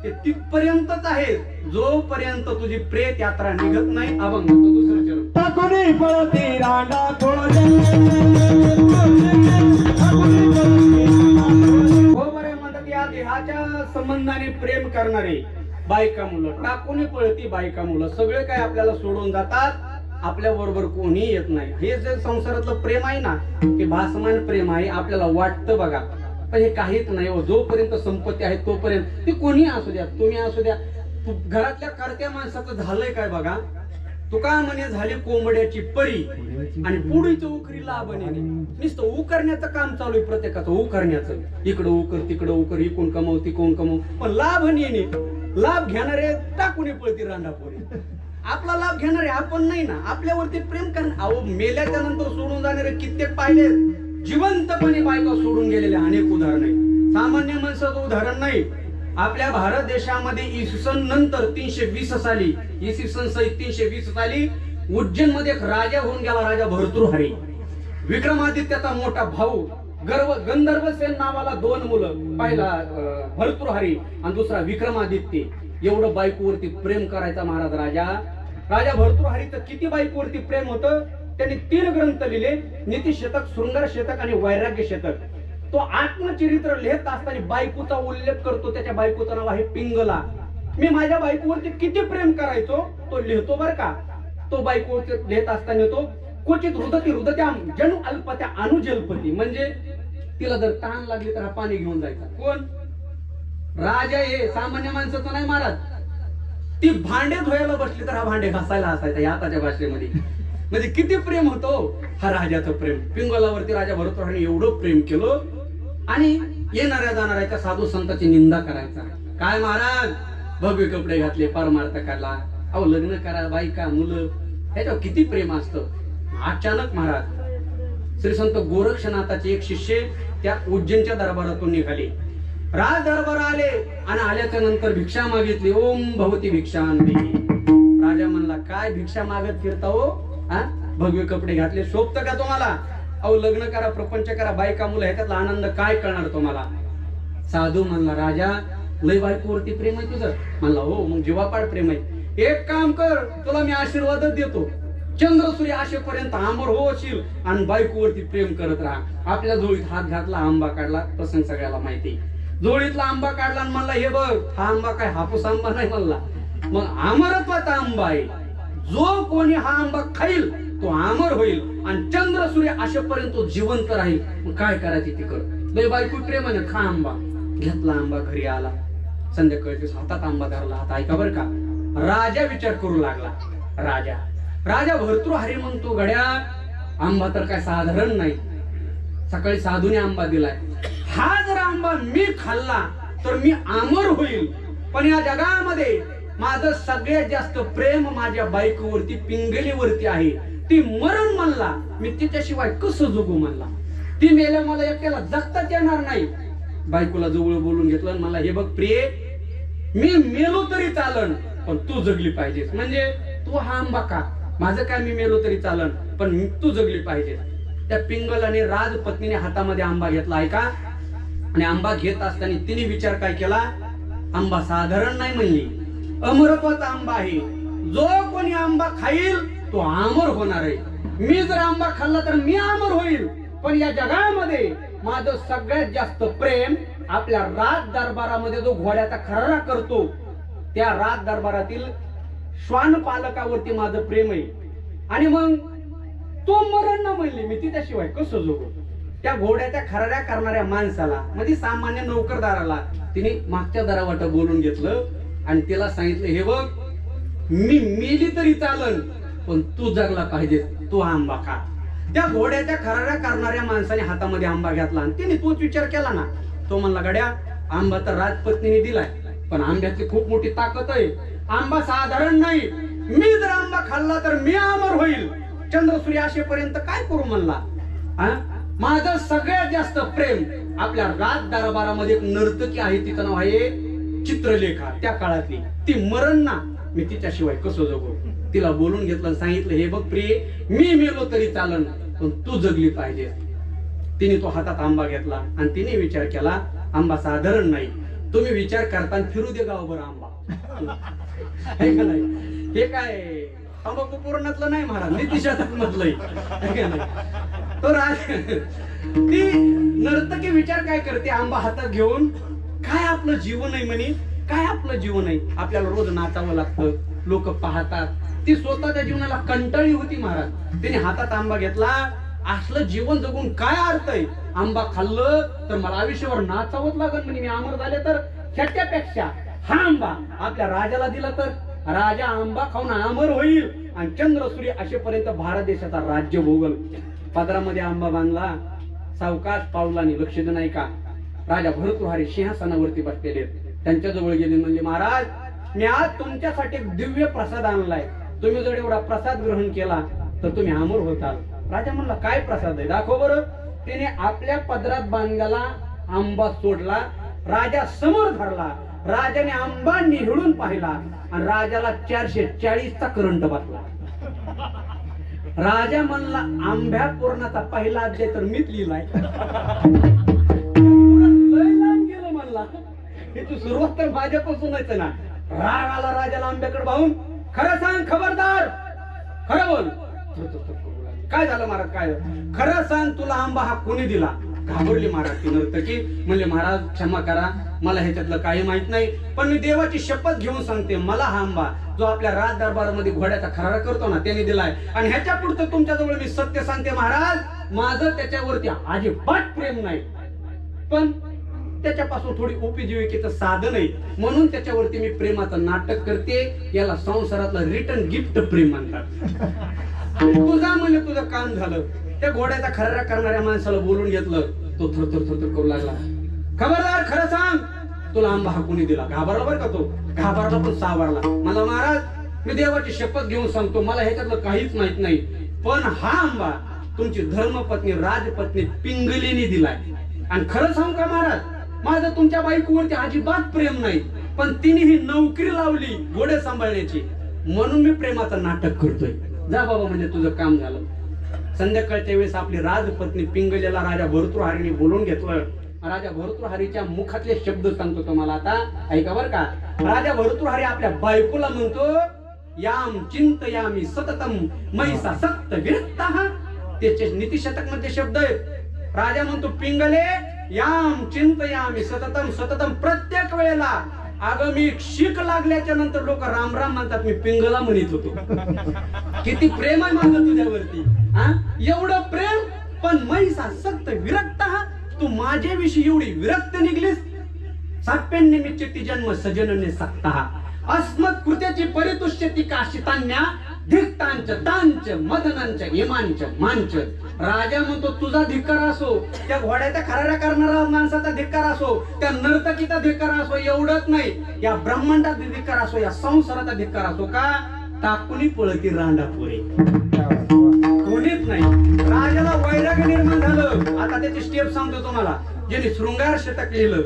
ते तिथपर्यंतच आहे जोपर्यंत तुझी प्रेत यात्रा निघत नाही. अभंग तो दुसरं चरण. टाकुनी पळती रांडा चोखोबारा म्हणतात, या देहाच्या संबंधाने प्रेम करणारे बायका मुलं, टाकून पळती बायका मुलं, सगळे काय आपल्याला सोडून जातात. आपल्या बरोबर कोणी येत नाही. हे जे संसारातलं प्रेम आहे ना, ते भासमान प्रेम आहे. आपल्याला वाटतं बघा, पण हे काहीच नाही हो. जोपर्यंत संपत्ती आहे तोपर्यंत ती कोणी असू द्या, तुम्ही असू द्या. घरातल्या करत्या माणसाचं झालंय काय बघा. तुका म्हणे झाली कोंबड्याची परी आणि पुढीचं उकरी लाभणे. नुसतं उकरण्याचं काम चालू आहे प्रत्येकाचं, उकरण्याचं. इकडं उकर, तिकडं उकर, इकून कमव, तिकून कमव, पण लाभ नेणे. लाभ घेणारे टाकून पळती रांडापोरी. आपला लाभ घेणारे आपण नाही ना. आपल्यावरती प्रेम करणं. अहो मेल्याच्या नंतर सोडून जाणारे कित्येक पाहिले. जिवंतपणे बायका सोडून गेलेले अनेक उदाहरण आहे. सामान्य माणसाचं उदाहरण नाही. आपल्या भारत देशामध्ये इसवी सन नंतर 320 साली, इसवी सन 320 साली उज्जैन मध्ये एक राजा होऊन गेला, राजा भर्तृहरी. विक्रमादित्याचा मोठा भाऊ. गंधर्वसेन नावाला 2 मुलं. पहिला भर्तृहरी आणि दुसरा विक्रमादित्य. एवढं बायकोवरती प्रेम करायचा महाराज राजा भर्तृहरीचं किती बायकोवरती प्रेम होतं. त्यांनी 3 ग्रंथ लिहिले, नीतिशतक, शृंगार शतक आणि वैराग्य शतक. तो आत्मचरित्र लिहित असताना बायकोचा उल्लेख करतो. त्याच्या बायकोचं नाव आहे पिंगला. मी माझ्या बायकोवरती किती प्रेम करायचो तो लिहितो बर का. तो बायकोवरती लिहित असताना तो क्वचित हृदत्या जनु अल्पत्या अनुजल्पती. म्हणजे तिला जर तहान लागली तर हा पाणी घेऊन जायचा. कोण राजा, हे सामान्य माणसाचं नाही महाराज. ती भांडे धुवायला बसली तर हा भांडे घासायला असायचा या आताच्या भाषेमध्ये. म्हणजे किती प्रेम होतो हा राजाचं प्रेम. पिंगलावरती राजा भरतृहरीने एवढं प्रेम केलं. आणि येणाऱ्या जाणाऱ्या साधू संतांची निंदा करायचा. काय महाराज भव्य कपडे घातले, परमार्थ काढला. अहो लग्न करा, बायका मुलं, ह्याच्यावर किती प्रेम असतं. अचानक महाराज श्री संत गोरक्षनाथाचे एक शिष्य त्या उज्जैनच्या दरबारातून निघाले. राज दरबार आले आणि आल्याच्या नंतर भिक्षा मागितली. ओम भवती भिक्षांती. राजा म्हणला, काय भिक्षा मागत फिरता हो? भगवे कपडे घातले, शोभत का तुम्हाला? अहो लग्न करा, प्रपंच करा, बायका मुलं ह्याच्यातला आनंद काय करणार तुम्हाला? साधू म्हणला, राजा लय बायकोवरती प्रेम आहे तुझं? म्हणला, हो. मग जीवापाड प्रेम आहे. एक काम कर, तुला मी आशीर्वादच देतो. चंद्र सूर्य असेपर्यंत अमर होशील आणि बायकोवरती प्रेम करत राहा. आपल्या जोळीत हात घातला, आंबा काढला. प्रसंग सगळ्याला माहिती. जोळीतला आंबा काढला आणि म्हणला, हे बघ, हा आंबा काय हापूस आंबा नाही म्हणला, मग अमरत्वाचा आंबा आहे. जो कोणी हा आंबा खाईल तो अमर होईल आणि चंद्र सूर्य असेपर्यंत तो जिवंत राहील. मग काय करायची ती कर. लय बायको प्रेमाने खा आंबा. घेतला आंबा, घरी आला. संध्याकाळी हातात आंबा धरला. हात ऐका बर का. राजा विचार करू लागला. राजा भर्तृहरी म्हणतो, गड्या आंबा तर काय साधारण नाही. सकाळी साधूने आंबा दिलाय. हा जर आंबा मी खाल्ला तर मी अमर होईल. पण या जगामध्ये माझं सगळ्यात जास्त प्रेम माझ्या बायकोवरती, पिंगलीवरती आहे. ती मरण म्हणला, मी तिच्याशिवाय कसं जगू म्हणला. ती मेल्या मला एकट्याला जगताच येणार नाही. बायकोला जवळ बोलून घेतलं. मला, हे बघ प्रिय, मी मेलो तरी चालन पण तू जगली पाहिजेस. म्हणजे तू हा आंबा खा, माझं काय, मी मेलो तरी चालन पण तू जगली पाहिजे. त्या पिंगलाने राजपत्नीने हातामध्ये आंबा घेतला आहे का. आणि आंबा घेत असताना तिने विचार काय केला, आंबा साधारण नाही म्हणली, अमरत्वाचा आंबा आहे. जो कोणी आंबा खाईल तो अमर होणार आहे. मी जर आंबा खाल्ला तर मी अमर होईल. पण या जगामध्ये माझं सगळ्यात जास्त प्रेम आपल्या राज दरबारामध्ये जो घोड्याचा खर्रा करतो त्या राज दरबारातील श्वान पालकावरती माझं प्रेम आहे. आणि मग तो मरण न म्हणली, मी तिच्याशिवाय कसं जगू. त्या घोड्याच्या खराऱ्या करणाऱ्या माणसाला, म्हणजे सामान्य नोकरदाराला, तिने मागच्या दरावाट बोलून घेतलं आणि तिला सांगितलं, हे बघ, मी मेली तरी चालन पण तू जगला पाहिजे, तू आंबा खा. त्या घोड्याच्या खराऱ्या करणाऱ्या माणसाने हातामध्ये आंबा घेतला आणि तिने तोच विचार केला ना. तो म्हणला, गड्या आंबा तर राजपत्नीने दिलाय पण आंब्याची खूप मोठी ताकद आहे. आंबा साधारण नाही. मी जर आंबा खाल्ला तर मी अमर होईल. चंद्र सूर्य असेपर्यंत काय करू म्हणला. माझं सगळ्यात जास्त प्रेम आपल्या राज दरबारामध्ये एक नर्तकी आहे, तिचं नाव आहे चित्रलेखा, त्या काळातली. ती मरण ना, मी तिच्याशिवाय कसं जगू. तिला बोलून घेतलं, सांगितलं, हे बघ प्रिय, मी मेलो तरी चालन पण तू जगली पाहिजे. तिने तो हातात आंबा घेतला आणि तिने विचार केला, आंबा साधारण नाही. तुम्ही विचार करताना फिरू दे गावभर आंबा. हे काय तंबाखू पूर्णातलं नाही महाराज, नितीशात मधलंय. तो ती नर्तकी विचार काय करते, आंबा हातात घेऊन, काय आपलं जीवन आहे म्हणे, काय आपलं जीवन आहे. आपल्याला रोज नाचावं लागतं, लोक पाहतात. ती स्वतःच्या जीवनाला कंटाळी होती महाराज. तिने हातात आंबा घेतला. असलं जीवन जगून काय अर्थ आहे. आंबा खाल्लं तर मला आयुष्यावर नाचावंच लागल म्हणे, मी अमर झाले तर. ह्याच्यापेक्षा हा आंबा आपल्या राजाला दिला तर राजा आंबा खाऊन अमर होईल आणि चंद्र सूर्य असेपर्यंत भारत देशाचा राज्य भोगल. पदरामध्ये आंबा बांधला. सावकाश पावलाने, लक्ष नाही का. राजा भर्तृहरी सिंहासनावरती बसलेले, त्यांच्या जवळ गेले. म्हणजे, महाराज मी आज तुमच्यासाठी एक दिव्य प्रसाद आणलाय. तुम्ही जर एवढा प्रसाद ग्रहण केला तर तुम्ही अमर होताल. राजा म्हणला, काय प्रसाद आहे, दाखव बरं. त्याने आपल्या पदरात बांधलेला आंबा सोडला, राजा समोर धरला. राजाने आंबा निहळून पाहिला आणि राजाला 440चा करंट बसला. राजा म्हणला, आंब्या पूर्णाचा पहिला अध्याय तर मीच लिहिलाय. लय लांब गेलो म्हणला. हे तू सुरुवात तर माझ्यापासूनच ना. राग आला राजाला आंब्याकडे पाहून. खरं सांग, खबरदार, खरं बोल. काय झालं महाराज, काय खरं सांग, तुला आंबा हा कोणी दिला. घाबरली महाराज ती नर्तकी. म्हणले, महाराज क्षमा करा, मला ह्याच्यातलं काही माहित नाही, पण मी देवाची शपथ घेऊन सांगते, मला हा आंबा जो आपल्या राज दरबारामध्ये घोड्याचा खरारा करतो ना त्याने दिलाय. आणि ह्याच्या पुढचं तुमच्याजवळ मी सत्य सांगते महाराज, माझं त्याच्यावरती अजिबात प्रेम नाही, पण त्याच्यापासून थोडी उपजीविकेचं साधन आहे म्हणून त्याच्यावरती मी प्रेमाचं नाटक करते. याला संसारातलं रिटर्न गिफ्ट प्रेम म्हणतात. तुझा म्हणजे तुझं काम झालं. त्या घोड्याचा खरारा करणाऱ्या माणसाला बोलून घेतलं. तो थरथर थरथर करू लागला. खबरदार, खरं सांग, तुला आंबा हा कोणी दिला. घाबरला बरं का तो. घाबरला पण सावरला. मला, महाराज मी देवाची शपथ घेऊन सांगतो, मला ह्याच्यातलं काहीच माहित नाही, पण हा आंबा तुमची धर्मपत्नी राजपत्नी पिंगलीने दिलाय. आणि खरं सांगू का महाराज, माझं तुमच्या बायकोवरती अजिबात प्रेम नाही, पण तिने ही नोकरी लावली घोडे सांभाळण्याची, म्हणून मी प्रेमाचं नाटक करतोय. जा बाबा, म्हणजे तुझं काम झालं. संध्याकाळच्या वेळेस आपली राजपत्नी पिंगलेला राजा भर्तृहरीने बोलून घेतलं. राजा भर्तृहरीच्या मुखातले शब्द सांगतो तुम्हाला, आता ऐका बर का. राजा भर्तृहरी आपल्या बायकोला म्हणतो, याम चिंतयामी सततम महिसा सक्त विरक्तः. त्याचे नीतिशतक मध्ये शब्द आहेत. राजा म्हणतो, पिंगले याम चिंतयामी सततम, सततम प्रत्येक वेळेला. अगं मी शीक लागल्याच्या नंतर लोक राम राम म्हणतात, मी पिंगला म्हणत होतो. किती प्रेम आहे माझं तुझ्यावरती, हा एवढं प्रेम. पण महिसा सक्त विरक्तः, तू माझ्याविषयी एवढी विरक्त निघलीस. साप्यन्निमित्ती जन्म सजनने सक्तः, अस्मत् कृत्याची परितुष्यती काशितान्या धिक्तांच तांच मदनांच इमांच मांच. राजा म्हणतो, तुझा धिक्कार असो, त्या घोड्याच्या खराड्या करणारा माणसाचा धिक्कार असो, त्या नर्तकीचा धिक्कार असो, एवढंच नाही, या ब्रह्मांडाचा धिक्कार असो, या संसाराचा धिक्कार असो, का टाकुनी पळती रांडापुरे कोणीच नाही. राजाला वैराग्य निर्माण झालं. आता त्याची स्टेप सांगतो तुम्हाला. ज्यांनी शृंगार शतक लिहिलं,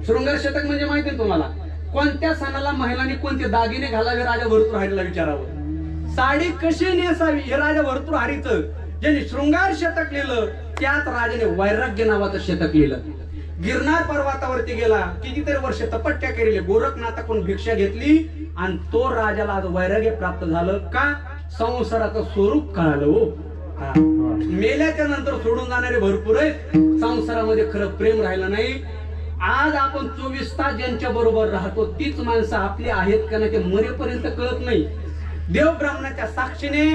शृंगार शतक म्हणजे माहिती आहे तुम्हाला, कोणत्या सणाला महिलांनी कोणते दागिने घालावे राजा भर्तृहरीला विचारावं, साडी कशी नेसावी हे राजा भर्तृहरीचं. ज्यांनी शृंगार शतक लिहिलं त्यात राजाने वैराग्य नावाचं शतक लिहिलं. गिरनार पर्वतावरती गेला, कितीतरी वर्ष तपस्या केली, गोरखनाथाकडून भिक्षा घेतली, आणि तो राजाला आज वैराग्य प्राप्त झालं. का संसाराचं स्वरूप कळालं. हो, मेल्याच्या नंतर सोडून जाणारे भरपूर आहेत, संसारामध्ये खरं प्रेम राहिलं नाही. आज आपण 24 तास ज्यांच्या बरोबर राहतो तीच माणसं आपली आहेत का नाही ते मरेपर्यंत कळत नाही. देव ब्राह्मणाच्या साक्षीने,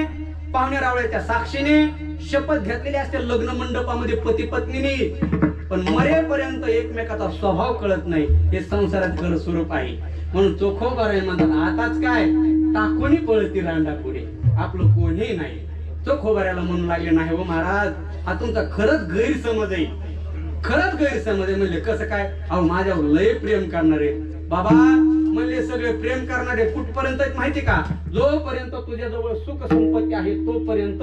पाहुणे रावळ्याच्या साक्षीने शपथ घेतलेली असते लग्न मंडपामध्ये पती पत्नीने, पण मरेपर्यंत एकमेकाचा स्वभाव कळत नाही. हे संसारात खरं स्वरूप आहे. म्हणून चोखोबार आहे म्हणतात, आताच काय टाकूनी पळती रांडा पुढे, आपलं कोणी नाही. चोखोबाऱ्याला म्हणू लागले, नाही हो महाराज, हा तुमचा खरंच गैरसमज आहे, खरंच गैरसमज आहे. म्हणले कसं काय? अहो माझ्यावर लय प्रेम करणारे बाबा, म्हणले सगळे प्रेम करणारे कुठपर्यंत माहिती का? जोपर्यंत तुझ्याजवळ सुख संपत्ती आहे तोपर्यंत.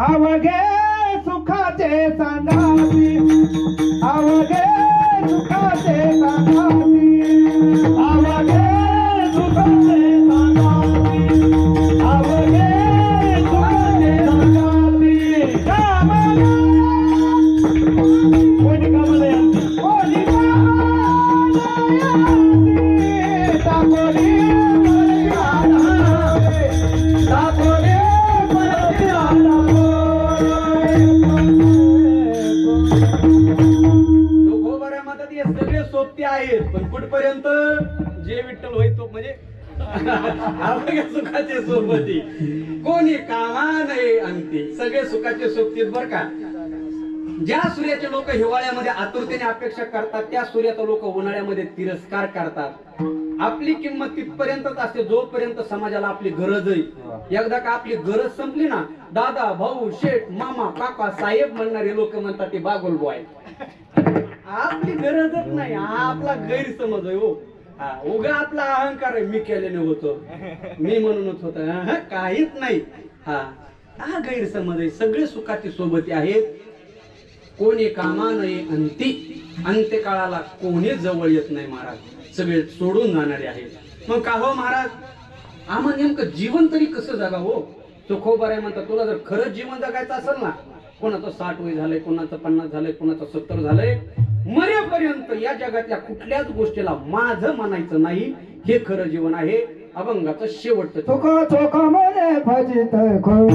अवघे सुखाचे सांगावी, अवघे सुखाचे सांगावी, अवघे सुखाचे सांगावी, अवघे सुखाचे सांगावी. कोणी कामाला यांची, कोणी सगळे सोबती आहेत, पण कुठपर्यंत जे विठ्ठल होय तो म्हणजे अवघ्या सुखाचे सोबती, कोणी कामा नाही अंती. सगळे सुखाचे सोबतीत बर का. ज्या सूर्याचे लोक हिवाळ्यामध्ये आतुरतेने अपेक्षा करतात, त्या सूर्याचा लोक उन्हाळ्यामध्ये तिरस्कार करतात. आपली किंमत तिथपर्यंतच असते जोपर्यंत समाजाला आपली गरज आहे. एकदा का आपली गरज संपली ना, दादा भाऊ शेठ मामा काका साहेब म्हणणारे लोक म्हणतात ते बागोल बॉय. आपली गरजच नाही, हा आपला गैरसमज आहे. हो, उगा आपला अहंकार आहे, मी केल्याने होतो, मी म्हणूनच होत, काहीच नाही. हा गैरसमज आहे. सगळे सुखाची सोबती आहेत, कोणी कामा नाही अंती. अंत्यकाळाला कोणी जवळ येत नाही महाराज, सगळे सोडून जाणारे आहेत. मग का हो महाराज, आम्हाला नेमकं जीवन तरी कसं जगा? हो, चोखोबार आहे म्हणतात, तुला जर खरंच जीवन जगायचं असेल ना, कोणाचं 60 वय झालंय, कोणाचं 50 झालंय, कोणाचं 70 झालंय, मरेपर्यंत या जगातल्या कुठल्याच गोष्टीला माझं म्हणायचं नाही. हे खरं जीवन आहे. अभंगाचं शेवटचं चोखा चोखा मने भजित खोर,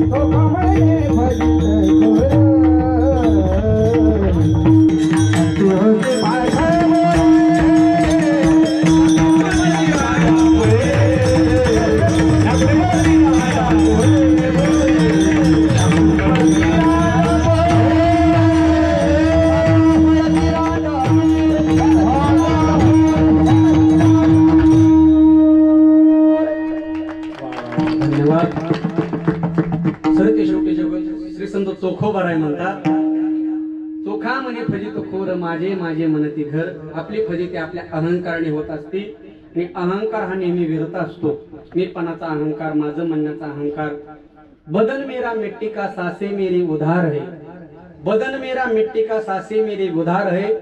चोखा मने भजित खोर. चोखोबार आहे म्हणतात, चोखा म्हणे फजित खोर माझे माझे म्हणती घर. आपली फजिती आपल्या अहंकारने होत असते. आणि अहंकार हा नेहमी विरत असतो. मीपणाचा अहंकार, माझं म्हणण्याचा अहंकार. बदन मेरा मिट्टी का सासे मेरी उधार है, बदन मेरा मिट्टी का सासे मेरी उधार है,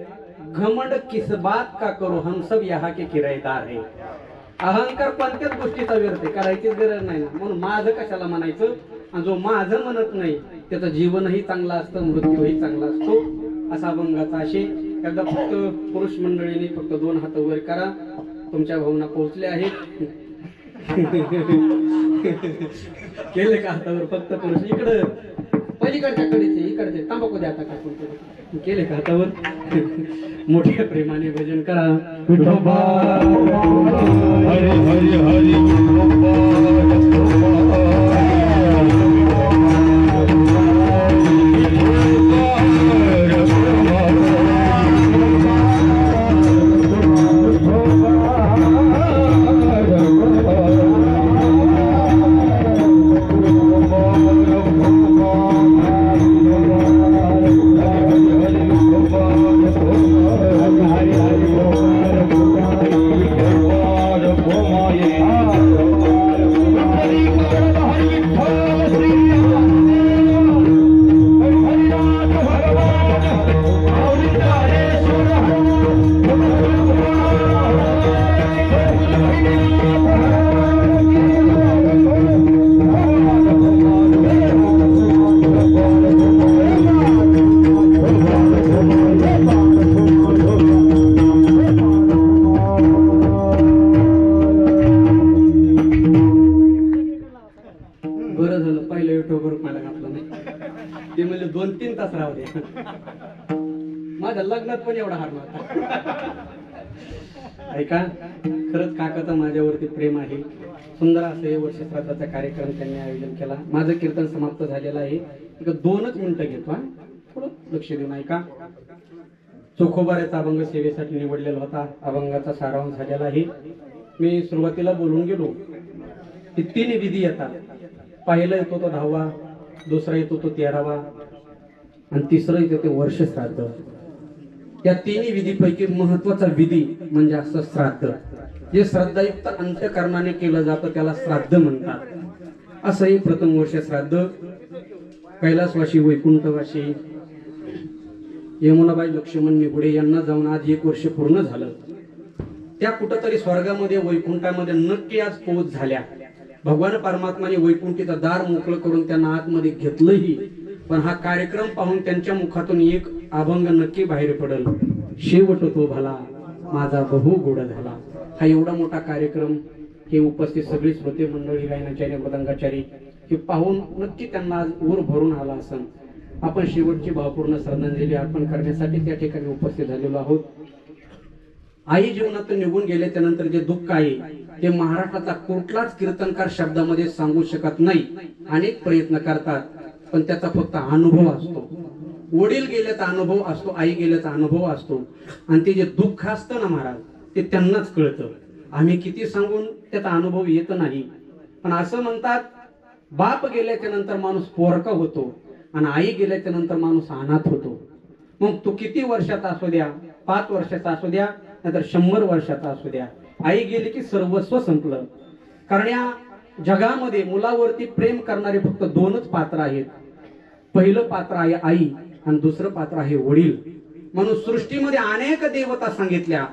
घमंड किस बात का करो हम सब यहाँ के किराएदार है. अहंकार कोणत्याच गोष्टीचा व्यर्थ आहे, करायचीच गरज नाही ना. म्हणून माझं कशाला म्हणायचं. आणि जो माझं म्हणत नाही त्याचं जीवनही चांगलं असतं, मृत्यूही चांगला असतो. असा अभंगाचा आशय. एकदा फक्त पुरुष मंडळीने फक्त 2 हात वर करा, तुमच्या भावना पोहोचल्या आहेत. केले का हातावर फक्त पुरुष. इकडं पलीकडच्या कडेचे इकडचे तांबाखू द्या आता का केले का हातावर. मोठ्या प्रेमाने भजन करा. विठोबा हरी हरी हरी विठोबा ते म्हणजे 2-3 तास राहू दे. माझ्या लग्नात पण एवढा हार नव्हता. ऐका, खरंच काकाचं माझ्यावरती प्रेम आहे. सुंदर असं हे वर्ष श्राद्धाचा कार्यक्रम त्यांनी आयोजन केला. माझं कीर्तन समाप्त झालेलं आहे. एक 2च मिनिटं घेतो, थोडं लक्ष देऊन ऐका. चोखोबाऱ्याचा अभंग सेवेसाठी निवडलेला होता. अभंगाचा सारांश झालेला आहे. मी सुरुवातीला बोलून गेलो की 3 विधी येतात. पहिला येतो तो 10वा, दुसरा येतो तो 13वा आणि तिसरा येतो ते वर्ष श्राद्ध. या 3 विधीपैकी महत्वाचा विधी म्हणजे असं श्राद्ध. जे श्रद्धायुक्त अंतःकरणाने केलं जातं त्याला श्राद्ध म्हणतात. असंही प्रथम वर्ष श्राद्ध कैलासवासी, वैकुंठवासी यमुनाबाई लक्ष्मण निगुडे यांना जाऊन आज 1 वर्ष पूर्ण झालं. त्या कुठंतरी स्वर्गामध्ये वैकुंठामध्ये नक्की आज पोहोच झाल्या. भगवान परमात्माने वैकुंठीचं दार मोकळं करून त्यांना आतमध्ये घेतलंही. पण हा कार्यक्रम पाहून त्यांच्या मुखातून एक अभंग नक्की बाहेर पडल. शेवट तो भला माझा बहु गोड झाला. हा एवढा मोठा कार्यक्रम, हे उपस्थित सगळी श्रोते मंडळी, गायनाचार्य, मृदंगाचारी हे पाहून नक्की त्यांना आज ऊर भरून आला असेल. आपण शेवटची भावपूर्ण श्रद्धांजली अर्पण करण्यासाठी त्या ठिकाणी उपस्थित झालेलो आहोत. आई जीवनातून निघून गेल्याच्या नंतर जे दुःख आहे ते महाराष्ट्राचा कुठलाच कीर्तनकार शब्दामध्ये सांगू शकत नाही. अनेक प्रयत्न करतात पण त्याचा फक्त अनुभव असतो. वडील गेल्याचा अनुभव असतो, आई गेल्याचा अनुभव असतो. आणि ते जे दुःख असतं ना महाराज, ते त्यांनाच कळतं. आम्ही किती सांगून त्याचा अनुभव येत नाही. पण असं म्हणतात, बाप गेल्याच्या नंतर माणूस पोरका होतो आणि आई गेल्याच्या नंतर माणूस अनाथ होतो. मग तो किती वर्षाचा असू द्या, 5 वर्षाचा असू द्या, नाहीतर 100 वर्षाचा असू द्या, आई गेली की सर्वस्व संपलं. कारण या जगामध्ये मुलावरती प्रेम करणारे फक्त 2च पात्र आहेत. पहिलं पात्र आहे आई आणि दुसरं पात्र आहे वडील. म्हणून सृष्टीमध्ये अनेक देवता सांगितल्या,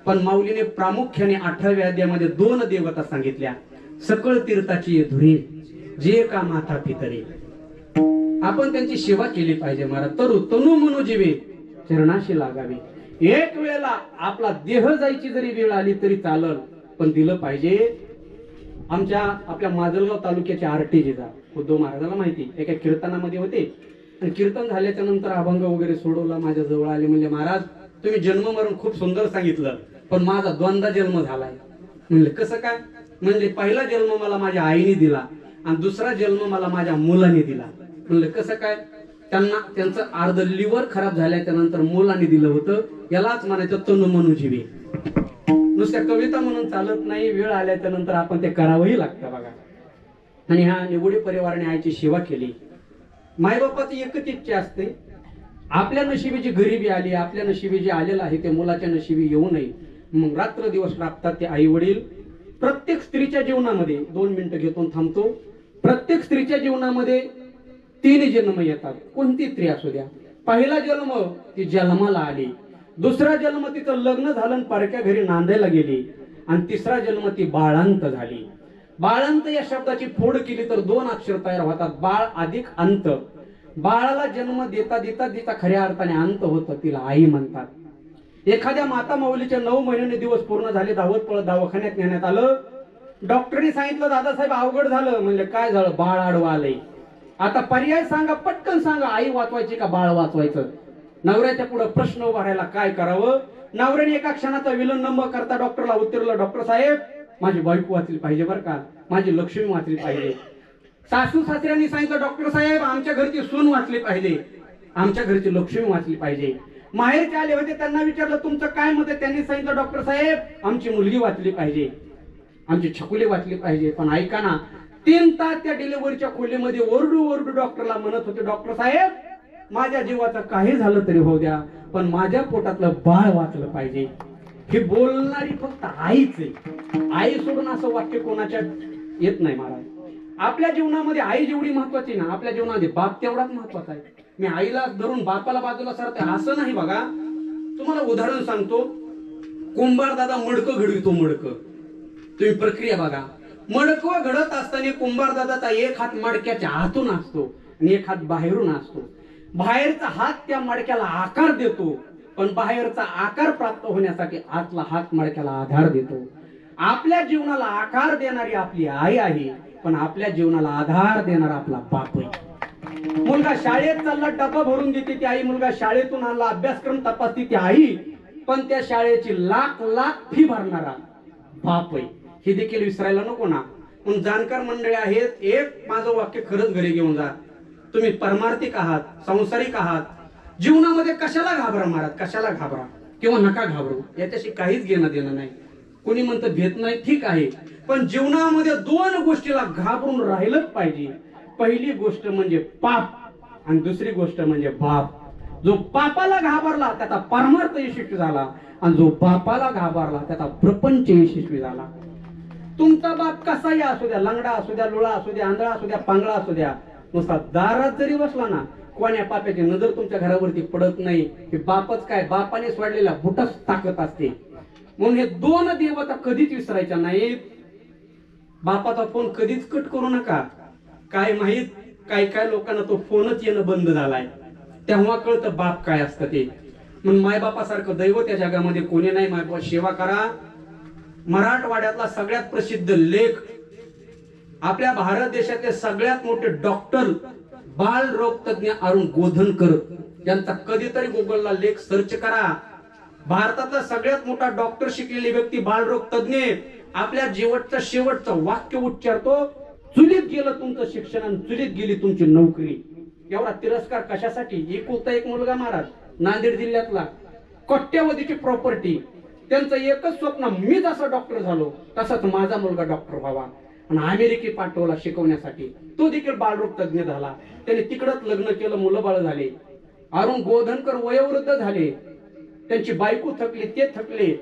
पण माऊलीने प्रामुख्याने 8व्या अध्यायामध्ये 2 देवता सांगितल्या. सकळ तीर्थाची धुरी जे का माथा पितरे. आपण त्यांची सेवा केली पाहिजे महाराज. तरू तनु मनु जीवे चरणाशी लागावे. एक वेळेला आपला देह जायची जरी वेळ आली तरी चालल, पण दिलं पाहिजे. आपल्या माजलगाव तालुक्याचे आरटी जिजा उद्धव महाराजाला माहिती, एका कीर्तनामध्ये होते आणि कीर्तन झाल्याच्या नंतर अभंग वगैरे सोडवला. माझ्या जवळ आले, म्हणजे महाराज तुम्ही जन्म मरण खूप सुंदर सांगितलं, पण माझा 2दा जन्म झालाय. म्हणले कसं काय? म्हणजे पहिला जन्म मला माझ्या आईने दिला आणि दुसरा जन्म मला माझ्या मुलाने दिला. म्हणलं कसं काय? त्यांचं अर्ध लिव्हर खराब झाल्याच्या नंतर मुलाने दिलं होतं. यालाच म्हणायचं तनु मनु जीवे. नुसत्या कविता म्हणून चालत नाही, वेळ आल्याच्या नंतर आपण ते करावंही लागतं बघा. आणि ह्या निगुडे परिवाराने आईची सेवा केली. मायबापाची एकच इच्छा असते, आपल्या नशिबी जी गरिबी आली, आपल्या नशिबी जे आलेलं आहे ते मुलाच्या नशिबी येऊ नये. मग रात्र दिवस राबतात ते आई वडील. प्रत्येक स्त्रीच्या जीवनामध्ये 2 मिनिटं घेतो थांबतो. प्रत्येक स्त्रीच्या जीवनामध्ये 3 जन्म येतात, कोणती स्त्री असू द्या. पहिला जन्म ती जन्माला आली, दुसरा जन्म तिचं लग्न झालं आणि परक्या घरी नांदायला गेली, आणि तिसरा जन्म ती बाळांत झाली. बाळांत या शब्दाची फोड केली तर 2 अक्षर तयार होतात, बाळ अधिक अंत. बाळाला जन्म देता देता तिचा खऱ्या अर्थाने अंत होतं, तिला आई म्हणतात. एखाद्या माता माऊलीच्या 9 महिन्याने दिवस पूर्ण झाले, धावत पळत दवाखान्यात नेण्यात आलं. डॉक्टरने सांगितलं दादासाहेब अवघड झालं. म्हणजे काय झालं? बाळ आडवं आलंय. आता पर्याय सांगा, पटकन सांगा, आई वाचवायची का बाळ वाचवायचं? नवऱ्याच्या पुढे प्रश्न उभा राहिला, काय करावं? नवऱ्याने एका क्षणाचा विलंब न करता डॉक्टरला उत्तरलं, डॉक्टर साहेब माझी बायको वाचली पाहिजे बरं का, माझी लक्ष्मी वाचली पाहिजे. सासू सासऱ्यांनी सांगितलं, डॉक्टर साहेब आमच्या घरची सून वाचली पाहिजे, आमच्या घरची लक्ष्मी वाचली पाहिजे. माहेरचे आले होते, त्यांना विचारलं तुमचं काय मत आहे? त्यांनी सांगितलं, डॉक्टर साहेब आमची मुलगी वाचली पाहिजे, आमची छकुली वाचली पाहिजे. पण ऐका ना, 3 तास त्या डिलिव्हरीच्या खोलीमध्ये ओरडू ओरडू डॉक्टरला म्हणत होते, डॉक्टर साहेब माझ्या जीवाचं काही झालं तरी होऊ द्या, पण माझ्या पोटातलं बाळ वाचलं पाहिजे. हे बोलणारी फक्त आईच आहे. आई सोडून असं वाक्य कोणाच्या येत नाही महाराज. आपल्या जीवनामध्ये आई जेवढी महत्वाची ना, आपल्या जीवनामध्ये बाप तेवढाच महत्वाचा आहे. मी आईला धरून बापाला बाजूला सरते असं नाही बघा. तुम्हाला उदाहरण सांगतो. कुंभार दादा मडकं घडवितो, मडकं. तुम्ही प्रक्रिया बघा. मडकं घडत असताना कुंभार दादाचा एक हात मडक्याच्या आतून असतो आणि एक हात बाहेरून असतो. बाहेरचा हात त्या मडक्याला आकार देतो, पण बाहेरचा आकार प्राप्त होण्यासाठी आतला हात मडक्याला आधार देतो. आपल्या जीवनाला आकार देणारी आपली आई आहे, पण आपल्या जीवनाला आधार देणारा आपला बाप आहे. मुलगा शाळेत चालला, डबा भरून देते ती आई. मुलगा शाळेतून आणला, अभ्यासक्रम तपासते ती आई, पण त्या शाळेची लाख लाख फी भरणारा बाप आहे. हे देखील विसरायला नको ना. म्हणून जाणकार मंडळी आहेत, एक माझं वाक्य खरंच घरी घेऊन जा. तुम्ही परमार्थिक आहात, संसारिक आहात, जीवनामध्ये कशाला घाबरा महाराज, कशाला घाबरा किंवा नका घाबरू, याच्याशी काहीच घेणं देणं नाही. कोणी म्हणतं भेट नाही, ठीक आहे, पण जीवनामध्ये 2 गोष्टीला घाबरून राहिलंच पाहिजे. पहिली गोष्ट म्हणजे पाप आणि दुसरी गोष्ट म्हणजे बाप. जो पापाला घाबरला त्याचा परमार्थ यशस्वी झाला, आणि जो बापाला घाबरला त्याचा प्रपंच यशस्वी झाला. तुमचा बाप कसाही असू द्या, लंगडा असू द्या, लुळा असू द्या, आंधळा असू द्या, पांगळा असू द्या, नुसता दारात जरी बसला ना, कोण्या पाप्याची नजर तुमच्या घरावरती पडत नाही. हे बापच काय, बापाने सोडलेला बुटच ताकद असते. म्हणून हे 2 देवता कधीच विसरायच्या नाहीत. बापाचा फोन कधीच कट करू नका. काय माहित, काय काय लोकांना तो फोनच येणं बंद झालाय, तेव्हा कळतं बाप काय असतं ते. म्हणून मायबापासारखं दैव त्या जगामध्ये कोणी नाही. मायबापा सेवा करा. मराठवाड्यातला सगळ्यात प्रसिद्ध लेख, आपल्या भारत देशातले सगळ्यात मोठे डॉक्टर बाल रोग तज्ञ अरुण गोधनकर यांचा कधीतरी गुगलला लेख सर्च करा. भारतातला सगळ्यात मोठा डॉक्टर शिकलेली व्यक्ती, बालरोग तज्ञ, आपल्या शेवटचं वाक्य उच्चारतो, चुलीत गेलं तुमचं शिक्षण आणि चुलीत गेली तुमची नोकरी. एवढा तिरस्कार कशासाठी? एक मुलगा महाराज, नांदेड जिल्ह्यातला, कोट्यावधीची प्रॉपर्टी, त्यांचं एकच स्वप्न, मी जसा डॉक्टर झालो तसाच माझा मुलगा डॉक्टर व्हावा, आणि अमेरिकेत पाठवला शिकवण्यासाठी. तो देखील बालरोग तज्ञ झाला. त्याने तिकडच लग्न केलं, मुलं बाळ झाले. अरुण गोधनकर वयोवृद्ध झाले, त्यांची बायको थकली, ते थकले.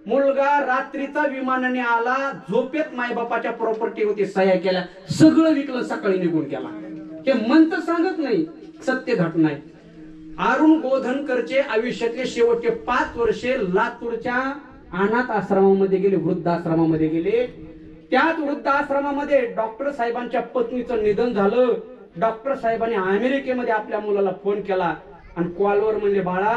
मुलगा रात्रीचा विमानाने आला, झोपेत मायबापाच्या प्रॉपर्टी होती, सह्या केल्या, सगळं विकलं, सकाळी निघून गेला. हे मंत्र सांगत नाही, सत्य घटना आहे. अरुण गोधनकरचे आयुष्यातले शेवटचे 5 वर्षे लातूरच्या अनाथ आश्रमामध्ये गेले, वृद्धाश्रमामध्ये गेले. त्याच वृद्धाश्रमामध्ये डॉक्टर साहेबांच्या पत्नीचं निधन झालं. डॉक्टर साहेबांनी अमेरिकेमध्ये आपल्या मुलाला फोन केला आणि कॉलवर म्हणले, बाळा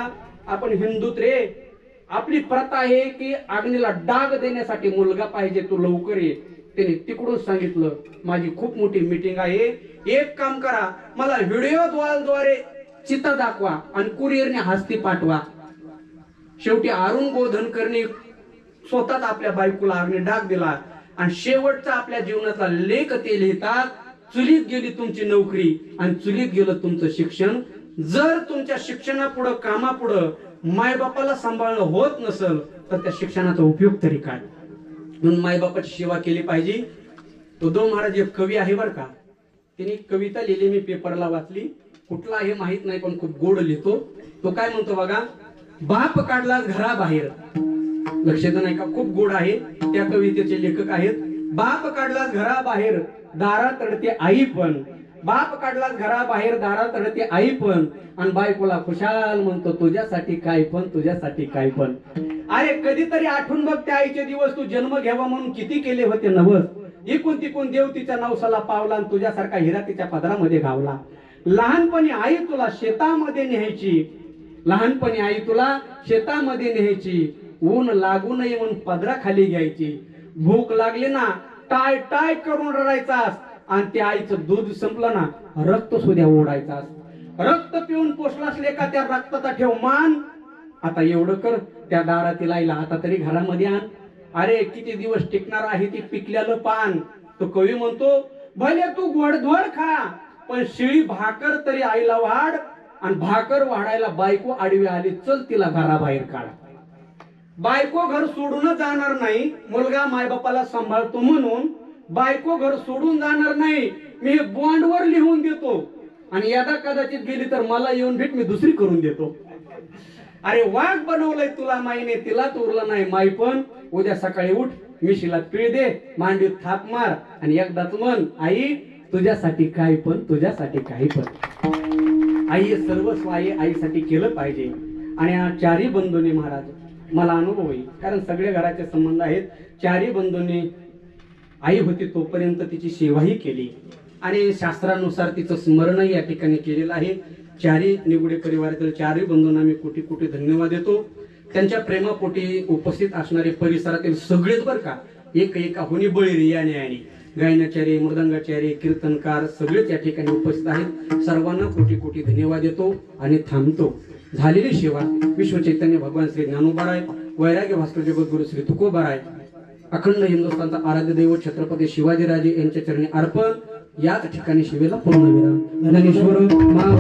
आपण हिंदूत रे, आपली प्रथा आहे की अग्नीला डाग देण्यासाठी मुलगा पाहिजे, तू लवकर ये. त्याने तिकडून सांगितलं, माझी खूप मोठी मीटिंग आहे, एक काम करा, मला व्हिडिओ द्वारे चित्र दाखवा आणि कुरिअरने हस्ती पाठवा. शेवटी अरुण गोधनकरने स्वतःच आपल्या बायकोला अग्नी डाग दिला आणि शेवटचा आपल्या जीवनातला लेख ते लिहितात, चुलीत गेली तुमची नोकरी आणि चुलीत गेलं तुमचं शिक्षण. जर तुमच्या शिक्षणापुढं, कामापुढं मायबापाला सांभाळणं होत नसेल तर त्या शिक्षणाचा उपयोग तरी काय? म्हणून मायबापाची सेवा केली पाहिजे. उद्धव महाराज एक कवी आहे बरं का, त्यांनी कविता लिहिली, मी पेपरला वाचली, कुठला आहे माहित नाही पण खूप गोड लिहितो. तो काय म्हणतो बघा, बाप काढला घराबाहेर लक्षात नाही का? खूप गोड आहे. त्या कवितेचे लेखक आहेत. बाप काढला घराबाहेर दारात रडते आई पण, बाप काढला घराबाहेर दारात रडते आई पण, आणि बायकोला खुशाल म्हणतो तुझ्यासाठी काय पण, तुझ्यासाठी काय पण. अरे कधीतरी आठवून बघ त्या आईचे दिवस. तू जन्म घ्यावा म्हणून किती केले होते नवस. इकून तिकून देव तिच्या नवसाला पावला, आणि तुझ्यासारखा हिरा तिच्या पदरामध्ये घावला. लहानपणी आई तुला शेतामध्ये न्यायची, लहानपणी आई तुला शेतामध्ये न्यायची. ऊन लागू नये म्हणून पदराखाली घ्यायची. भूक लागली ना टाय टाय करून रडायचास, आणि त्या आईचं दूध संपलं ना रक्त सुद्धा ओढायचास. रक्त पिऊन पोसलास लेका त्या रक्ताचा ठेव मान. आता एवढं कर, त्या दारातील आईला आता तरी घरामध्ये आण. अरे किती दिवस टिकणार आहे ती पिकलेलं पान. तो कवी म्हणतो भले तू गोडधोड खा, पण शिळी भाकर तरी आईला वाढ. आणि भाकर वाढायला बायको आडवी आली, चल तिला घराबाहेर काढ. बायको घर सोडून जाणार नाही, मुलगा मायबापाला सांभाळतो म्हणून बायको घर सोडून जाणार नाही. मी बॉन्डवर लिहून देतो, आणि यदा कदाचित गेली तर मला येऊन भेट, मी दुसरी करून देतो. अरे वाघ बनवलंय तुला माईने, तिलाच उरलं नाही माई पण. उद्या सकाळी उठ, मिशीला पीळ दे, मांडीत थाप मार, आणि एकदाच म्हण आई तुझ्यासाठी काय पण, तुझ्यासाठी काय पण. आई सर्वस्व आहे, आईसाठी केलं पाहिजे. आणि या चारी बंधूंनी महाराज मला अनुभव आहे, कारण सगळ्या घराचे संबंध आहेत. चारी बंधूंनी आई होती तोपर्यंत तिची सेवाही केली, आणि शास्त्रानुसार तिचं स्मरणही या ठिकाणी केलेलं आहे. चारी निगुडे परिवारातील चारही बंधूंना मी कोटी कोटी धन्यवाद देतो. त्यांच्या प्रेमापोटी उपस्थित असणारे परिसरातील सगळेच बरं का, एक होणी बळी या न्यायाने गायनाचार्य, मृदंगाचार्य, कीर्तनकार सगळेच या ठिकाणी उपस्थित आहेत. सर्वांना कोटी कोटी धन्यवाद देतो आणि थांबतो. झालेली सेवा विश्व चैतन्य भगवान श्री ज्ञानोबाराय, वैराग्य भास्कर जगद्गुरु श्री तुकोबाराय, अखंड हिंदुस्थानचा आराध्य दैवत छत्रपती शिवाजीराजे यांच्या चरणी अर्पण. याच ठिकाणी शिवेला पूर्णविराम. ज्ञानेश्वर महाराज